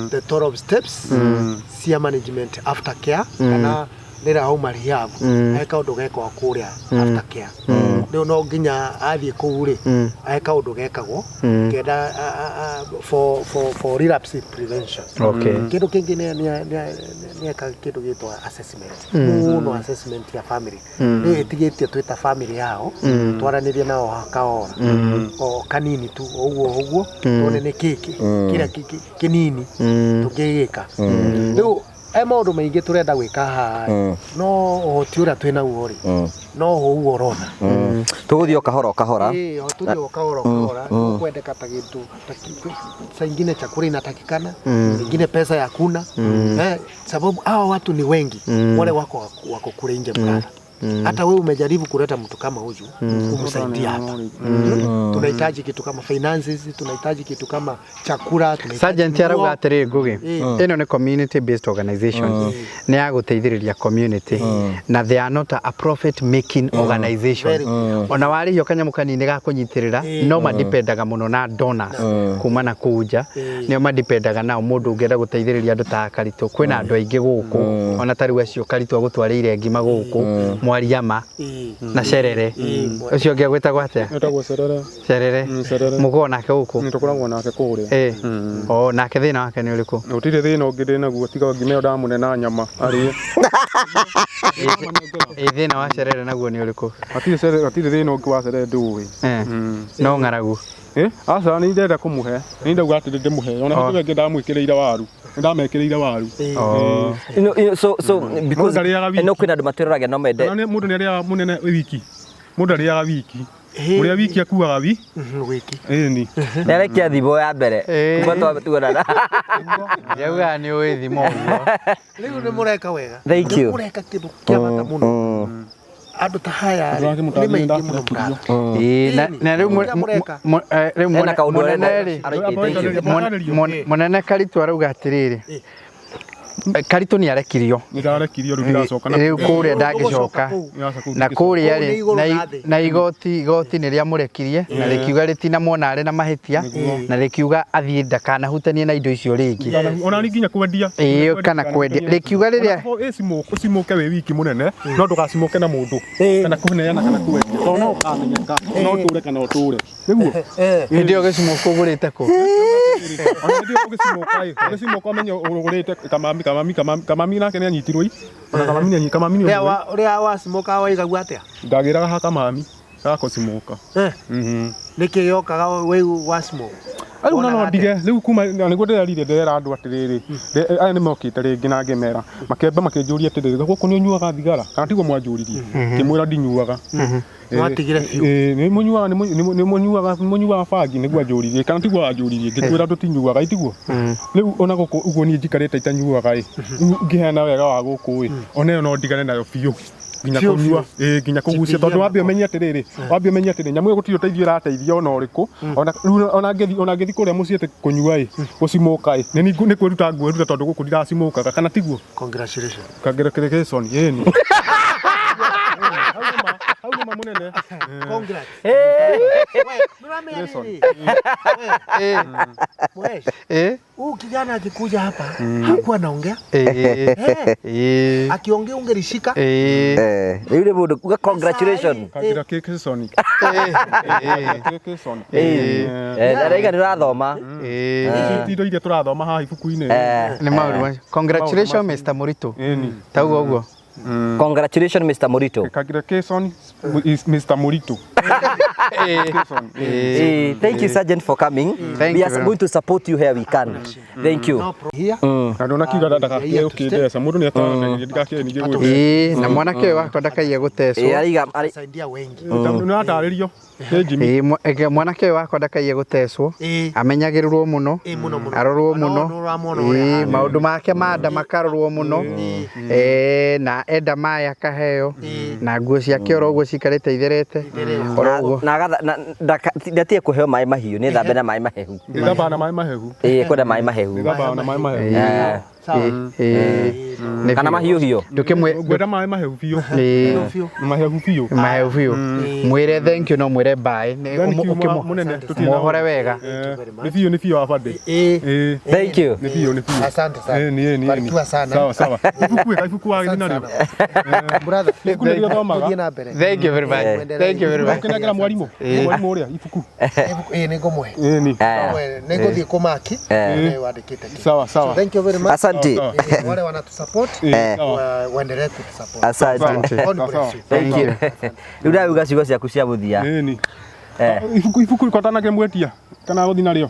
the 12 steps cia management after care kana rira hauma rehab eka undu gekwa kuria after care no nginya athie kuu ri eka undu gekagwo kenda for relapse prevention kindu kingi ni eka kindu gitwa assessment no assessment ya family ni itigitie twita family yao twaranirie nao hakaora o kanini tu oguo tone ni kiki kira kinini tungigika riu maundu maingi turenda gwika haha no uhoti uria twina guo ri no ho urona tuguthio kahora tuguthio kahora kwendeka ta gindu saa ingine chakula inatakikana ingine pesa yakuna sababu hawa watu ni wengi wale wako kule nje mkara hata wewe umejaribu kuleta mtu kama huyu kumsaidia hapa tunahitaji kitu kama finances tunahitaji kitu kama chakula Sergeant arauga atiri ngugi ino ni community based organization ni ya guteithiriria community na they are not a profit making organization ona wari hiyo kanyamu kanini ga kunyitirira no madipendaga muno na donors kuma na kuja ni madipendaga nao mundu ungenda guteithiriria andu ta Karitu kwina andu aingi guku ona tari acio Karitu agutwarire ngima guku mwariama na Cerere ucio ngia gwetagwo atia etagwo Cerere mugo nake guku ni tukoragwo nake kuria nake thina wake ni uriku utire thina ungi ndina guo tiga ngime ndamune na nyama ari thina wa Cerere naguo ni uriku atire thina ungi wa Cerere nduwi no ngaragu asa ni ndenda kumuhe ni ndauga ati ndimuhe ona hiyo ngi ndamwikireire waru ndamekireire waru so because no kwina andu matwiraga no mende mundu ni aria munene wiki mundu ariaga wiki uria wiki akuaga wiki ni nerekia thibo ya mbere kuma tuonana yauga ni uwi thimo uguo riu ni mureka wega thank you mureka kindu kia bata muno andu ta haya ni maingi muno na riu munene Karitu arauga atiriri Karitu ni arekirio riu ndiracoka riu kuria ndagicoka na kuria ri na igoti ni ria murekirie na rikiuga ritina muona ari na mahitia na rikiuga athie ndakana hutanie na indo icio ringi ona ni nginya kwendia kana kwendia rikiuga riria simuke we wiki munene no ndugasimuke na mundu kana kuneana kana kwendia no ukamenyeka no ture kana uture niguo ndio gicimuko ugurite ku ona ndio gicimuko amenyo ugurite kamami nake ni anyitirwo ona kamami ni uria wa smoka waigagua atia ndagiraga ha kamami gako smoka niki yokaga we wa smoke Riu no ndige riu kuma niguo ndirarire ndera andu atiriri aya ni mokite ringi na ngimera makemba makinjuria atiriri guku ni unyuaga thigara kana tiguo mwanjuririe kimwira ndinyuaga mwatigire fiu ni munyuaga bangi niguo anjuririe kana tiguo anjuririe ngikwira tutinyuaga itiguo riu ona guku uguo ni njikarite itanyuaga ngiheana wega wa guku ona no ndigane nayo fiu nginya kunyua nginya kugucia tondu wambe umenye atiriri nyamu iyo gutiri uteithio irateithia ona uriku ona ngethi kuria mucii ati kunyua gucimuka ni kwiruta ngwiruta tondu guku ndiracimukaga kana tiguo congratulations yeni hauma munene Congrats. Huyu kijana akikuja hapa hakuwa anaongea. Akiongea ungelishika. Yule mundu kuga congratulations. Ndaraiga ndirathoma. Indo iria turathoma haha ibuku-ini. Ni maundu. Congratulations Mr. Murito. Taugo uguo. Congratulations Mr. Murito. Congratulations Mr. Murito. Thank you Sergeant for coming. We are going to support you here we can. Thank you. Andona kiuga ndaka ukindesa mundu ni atana ndikake ninge gwe. Na mwanake wako ndakaia gutecwo. Saidia wengi. Ndio ataririo. Mwanake wako ndakaia gutecwo. Amenyagirirwo muno. Arorwo muno. Maundu make manda makarorwo muno. Na enda maya akaheo. Na nguo ciake oroguo cikarite itherete. Ndatie kuheo mai mahiu ni thambe na mai mahehu. Thamba na mai mahehu. Kwenda mai mahehu. Thamba na mai mahehu. Kana mahiu hiyo. Gwenda mai mahehu biu. Mahehu biu. Mwire thank you no mwire bye. Muhore wega. Ni biu afande. Thank you. Ni biu. Asante sana. Barikiwa sana. Sawa. Ibuku wa githina rio. Brother, thank you very much. Thank you very much. Kinagera mwarimu uria ibuku. Niko mwe. Niko thie kumaki. Wandikite. Sawa. Thank you very much. Asante. Wale wanatusupport waendelee kutusupport. Asante. Thank you. Ndio uga cigo ciaku cia muthia. Ibuku ikotanage mwetia kana guthina rio.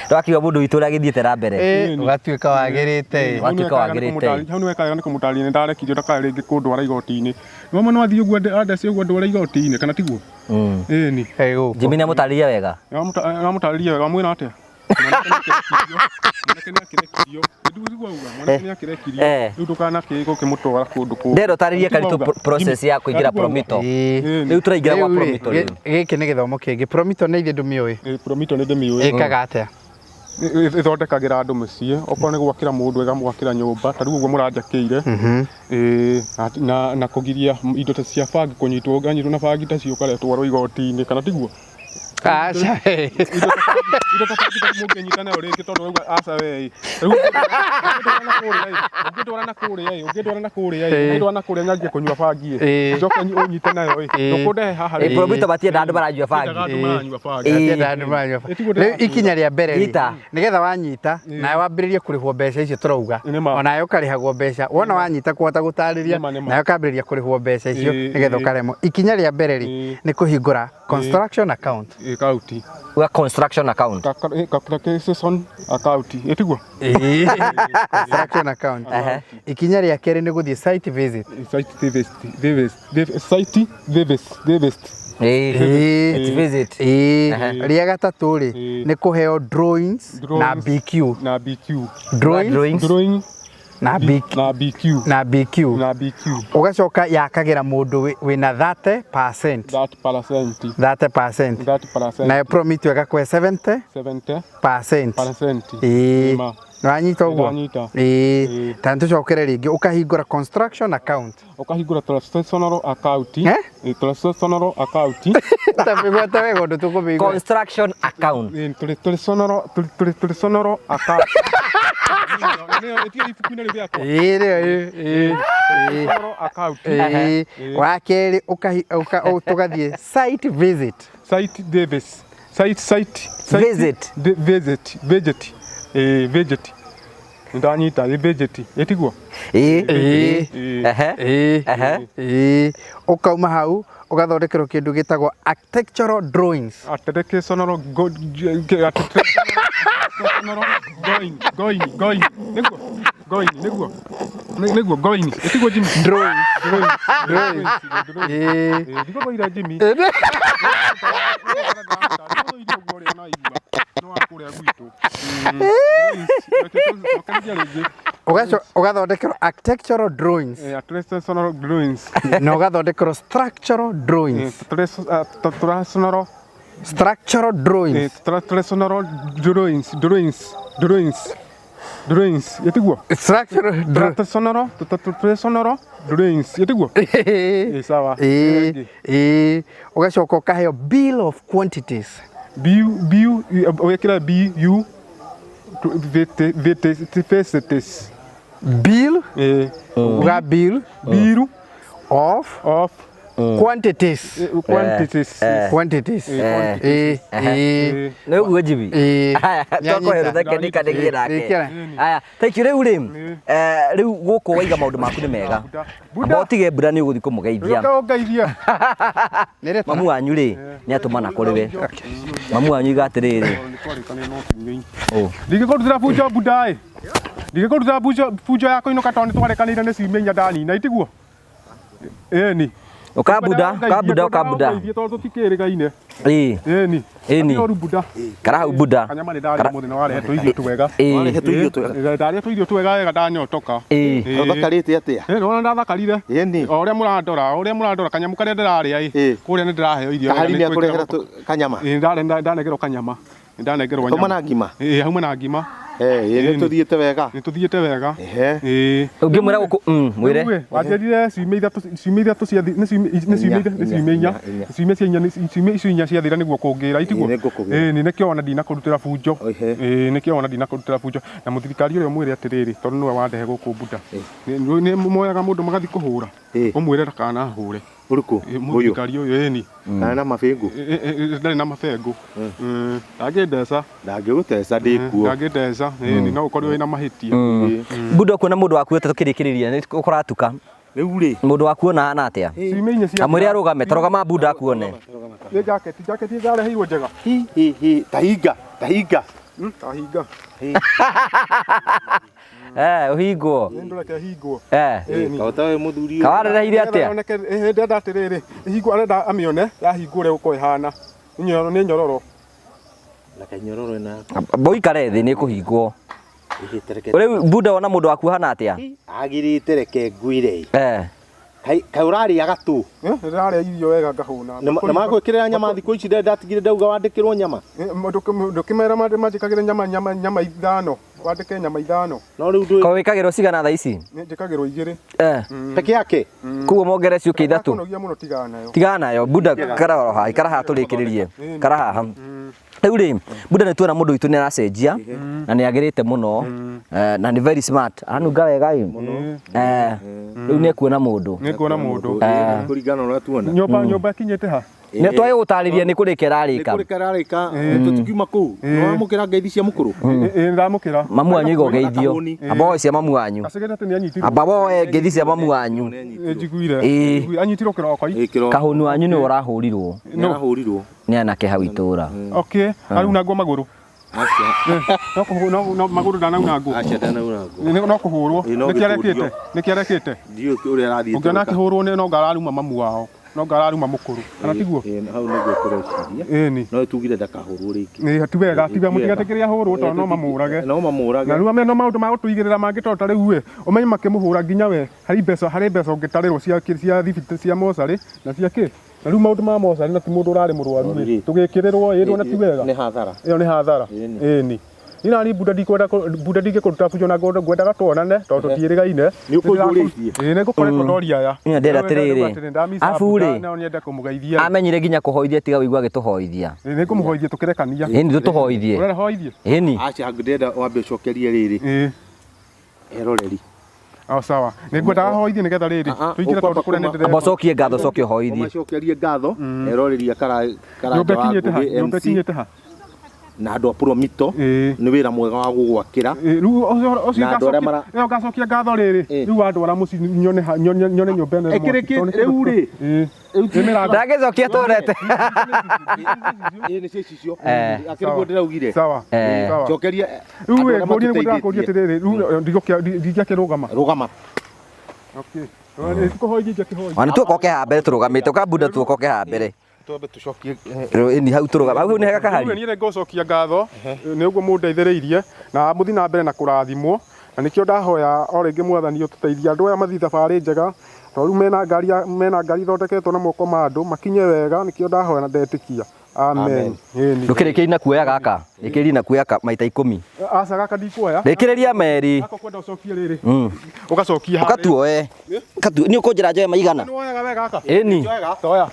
Twakiwa mundu witu ria githiete ra mbere. Ugatuika wagirite. Hau ni wekaga ni kumutaria ni ndarekirio ndaka ringi kundwara igoti-ini. No mwana wathie uguo andece uguo ndwara igoti-ini kana tiguo. Ni. Jimmy ni mutariria wega. Mutariria wega mwina atia. Ndero tariria Karitu process ya kuingira Promito. Riu turaingira kwa Promito riu. Giki ni githomo kingi. Promito ni ithe ndumioe. Promito ni ndumioe. Ikaga atia. Ithondekagira andu mucii okorwo ni gwakira mundu wega mwakira nyumba ta riu uguo muranjakiire na kugiria indo ta cia bangi kunyitwo nganyitwo na bangi ta cio karetwarwo igoti-ini kana tiguo. Acha ido ta mukenyita nayo ringi tondu wauga aca we ugitwara na kuria nyagie kunyua bangi njoka unyite nayo ndukundehe haha Promito batienda andu maranyua bangi. Riu ikinya ria mbere nigetha wanyita nawe wambiririe kurihwo mbeca icio turauga onawe ukarihagwo mbeca wona wanyita kuhota gutariria nawe ukambiriria kurihwo mbeca icio nigetha ukaremwo. Ikinya ria mbere ni kuhingura construction account. Construction account. Construction account. Etiguo. Construction account. Ikinya ria keri ni guthie site visit. It's visit. Ria gatatu ri ni kuheo drawings na BQ. Drawings na BQ. Ugacoka yakagira mundu wina 30%. 30%. Na Promito agakwe 70%. Nwanyita uguo. Tantu cokere ringi ukahingura construction account. Ukahingura transactional account. Transactional account. Tabigota wego ndo tukubigwa. Construction account. Transactional account. Wakeri tugathie site visit. Visit. Ndanyita budget etiguo. Ukauma hau ugathondekerwo kindu gitagwo architectural drawings. Niguo going etiguo Jimmy drawings. Digo boira Jimmy. Ugathondekerwo architectural drawings. Architectural drawings. Na ugathondekerwo structural drawings. Structural drawings. Traditional drawings. Yetiguo. Structural traditional drawings. Yetiguo. Sawa. Ugacoka ukaheo bill of quantities. Bill wekira BU VTS. Bill. Uga bill of quantities. No ujibi. Toko heruda kendika nake. Aya, thank you riu guku waiga maundu maku ni mega. Botige mbura ni uguthi kumugeithia. Mamu wanyu ri ni atumana kuri we. Mamu wanyu igatiriri. Ndingĩkũrutĩra bunjo Buda ndingĩkũrutĩra bunjo yako ino katoni twarekanĩire nĩ cimenya ndani na itiguo ĩni Ukabuda. Ithuĩ tondũ tũtikĩrĩgaine ĩni Buda Karahau Buda kanyama nĩ ndarĩ mũthenya warehetwo irio twega ndarehetwo irio twega wega ndanyotoka Uthakarĩte atĩa? Nona ndathakarire ũrĩa mũrandora kanyamu karĩa ndĩrarĩa kũrĩa nĩ ndĩraheo irio Kahari nĩ akũrehera kanyama ndanegerwo kanyama ndanegerwo nyama na ngima hauma na ngima nĩ tũthiĩte wega ungĩmwĩra gũkũ mwĩre wanjĩrire ciumia ithatũ icio inya ciathira nĩguo kũngĩra itiguo nĩkĩo ona ndinakũrutĩra bunjo na mũthirikari ũrĩa mwĩre atĩrĩrĩ tondũ nĩwe wandehe gũkũ Buda nĩ moyaga mũndũ magathi kũhũra ũmwĩre ndakanahũre ũrĩkũ mũthirikari ũyũ ĩni na mabengũ ndarĩ na mabengũ ndangĩndeca ndĩkuo ndangĩndeca no ũkorwo wĩna mahĩtia Buda kuona mũndũ waku tũkĩrĩkĩrĩria nĩ ũkũratuka rĩu rĩ mũndũ waku ona hana atĩa amwĩre arũgame tarũgama Buda akuone nĩ jaketi ndareheirwo njega tahinga ũhingwo ndũreke hingwo kaũtawe mũthuri kawarereire atĩa ndenda atĩrĩrĩ hingwo arenda amĩone yahingwo ũrĩa gũkorwo ĩhana nĩ nyororo na kanyororo na boikare thĩ nĩ kũhingwo ũrĩ Buda wona mũndũ waku hana atĩa agirĩte reke ngwire kai ũrarĩaga tu ndĩrarĩa irio wega ngahũna na magwĩkĩrĩra nyama thikũ ici ndatigire ndauga wandĩkĩrwo nyama ndũkĩmera manjĩkagĩre nyama ithano wandĩke nyama ithano no rĩu wĩkagĩrwo cigana thaa ici njĩkagĩrwo igĩrĩ peke yake kuo mongerere ciũke ithatũ mũno tigana nayo Buda karaha tũrĩkĩrĩrie karaha rĩu rĩ Buda nĩ tuona mũndũ witũ nĩ aracenjia na nĩ agĩrĩte mũno na nĩ very smart aranunga wega rĩu nĩ kuona mũndũ kũringana na ũrĩa tuona nyũmba ĩkinyĩte ha nĩ twagĩ gũtarĩria nĩ kũrĩka ĩrarĩka tũtikiuma kũu nĩ wamũkĩra ngeithi cia mũkũrũ ndamũkĩra mamu wanyu igogeithio amba woe cia mamu wanyu amba woe ngeithi cia mamu wanyu anyitirwo kĩroko kahũnu wanyu nĩ ũrahũrirwo nĩ anake hau itũũra arunangwo magũrũ no magũrũ ndanaunangwo no kũhũrwo nĩkĩ arekĩte ũngĩona akĩhũrwo no ngararuma mamu wao no ngararuma mũkũrũ kana tiguo hau nĩguo kũreciria no tugire ndakahũrwo rĩngĩ ti wega mũtigatĩkĩria hũrwo tondũ no mamũrage na rĩu ameno maũndũ ma gũtũigĩrĩra mangĩ tondũ tarĩu ũmenye makĩmũhũra nginya we harĩ mbeca ũngĩtarĩrwo cia thibiti cia mocarĩ na cia kĩ na rĩu maũndũ ma mocarĩ na ti mũndũ ũrarĩ mũrwaru tũgĩkĩrĩrwo ĩrwo na ti wega ĩyo nĩ hathara ĩni Nina Buda ndingĩkũruta bunjo na ngwendaga tuonane tondũ tũtiĩrĩgaine nĩ ũkũnjũrĩtie nĩ ngũkoretwo ndoria ya ndĩra atĩrĩrĩ abu rĩ no nyende kũmũgeithia amenyire nginya kũhoithia tiga wĩigua agĩtũhoithia nĩ ngũmũhoithia tũkĩrekania ĩni tũtũhoithie ũrenda hoithie ĩni acha ndĩrenda wambe ũcokerie rĩrĩ eroreri sawa nĩ ngwendaga hoithie nĩgetha rĩrĩ tũingĩre tondũ kũrĩa nĩ ndĩrenda amba cokie ngatho cokie hoithie macokerie ngatho eroreri nyũmba ĩkinyĩte ha na andũ a Promito nĩ wĩra mwega wa gũgwakĩra rĩu ngacokia ngatho rĩrĩ rĩu andwara mũciĩ nyone nyũmba ĩno rĩu rĩ ndagĩcokia tũrete nĩ cicio akĩrĩguo ndĩraugire sawa cokeria rĩu ngũrie nĩngũkũria atĩrĩrĩ rĩu ndingĩakĩrũgama Wani tuokoke ha mbere turugamite ka Buda tuokoke ha mbere twambe tucokie ni hau turugama hau ni hega kahari ni ngocokia ngatho ni uguo mundeithĩrĩirie na muthi na mbere na kũrathimwo na nikio ndahoya o ringi mwathani ututeithia andu aya mathi thabari njega toru mena ngari thondeketwo na moko ma andu makinye wega nikio ndahoya na ndetikia amen ndukirikia na kuoya gaka ikiri na kuoya maita 10 aca gaka ndikuoya ndikiriria meri gako kwenda ucokie riri ugacokia ukatuoe ni ukunjira njoe maigana ni woyaga wega gaka eni toya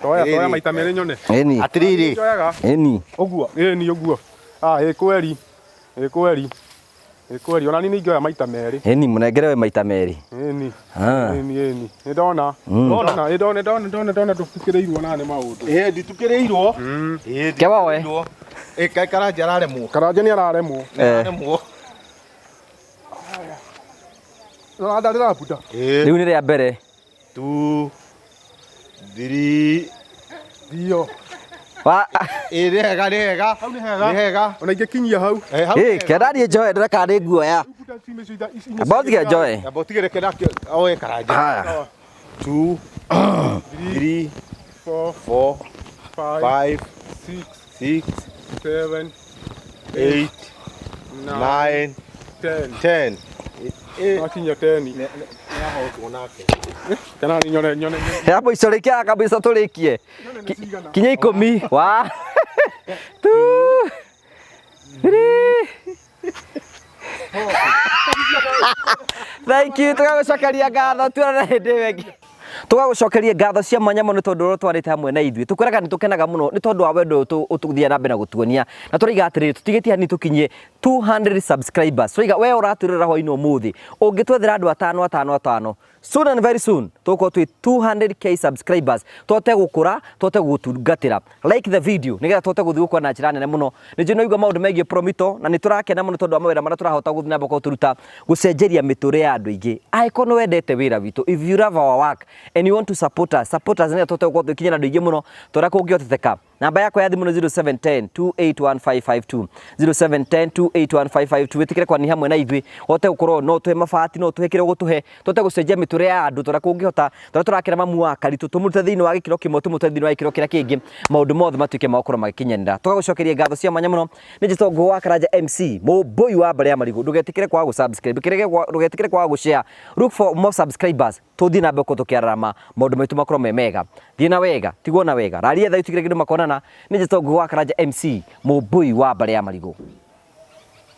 toya maita meri nyone eni atiriri eni uguo eni uguo ikweri ona ni ngioya maita meri eni munengerewe maita meri eni ni ndona tukireirwo na ne maundu nditukireirwo kewawe karanja araremwo karanja ni araremwo no ndarira puta riu ni ria mbere 2 3 dio wa rega ona ingikinyia hau kendari njoe ndireka ni guoya abotige njoe abotigire kenakio oe karanja 2 3 4 5 6 7 8 9 10 akinya 10 kana ni nyone hapo isorikia kabisa tulikie kinya 10 wa tu thank you tugagucokeria ngatho tuona hindi wengi tugagucokeria ngatho cia mwanya muno tondu ro twarite hamwe na ithui tukwiraga ni tukenaga muno ni tondu wa wendo ututhia na mbere gutuonia na turiga atiri tutigitia ni tukinye 200 subscribers turiga we uraturira ho ino muthi ungitwethera andu 5 soon and very soon tuko twi 200k subscribers tote gukura tote gutungatira like the video nigetha tote guthii kwa na njira nene muno ni njino igwa maundu megie promito na ni turakena muno tondu wa mawira mara turahota guthii na mboko turuta gucenjeria miture ya andu ingi aiko no wendete wira witu if you love our work and you want to support us ni tote gukwa tukinya na andu ingi muno torako ungioteteka namba yako ya thimu 0710 281552 0710 281552 witikire kwa ni hamwe na ithui wote gukorwo no tuhe mabati no tuhe kire gutuhe tote gucenjia miture ya andu torako ungihota turakira mamu wa Karitu tumurute thiini wa gikiro kimwe tumurute thiini wa gikiro kiria kingi maundu mothe matuike makoro magikinyanira tugagucokeria ngatho cia mwanya muno ni njito ngo wa Karanja MC mubui wa mbere ya marigo ndugetikire kwa gusubscribe ndugetikire kwa gushare look for more subscribers tuthi na mbeko tukiarama maundu maitu makoro memega thina wega tigwo na wega raria thaitu kire kindu makonana ni njito ngo wa Karanja MC mubui wa mbere ya marigo.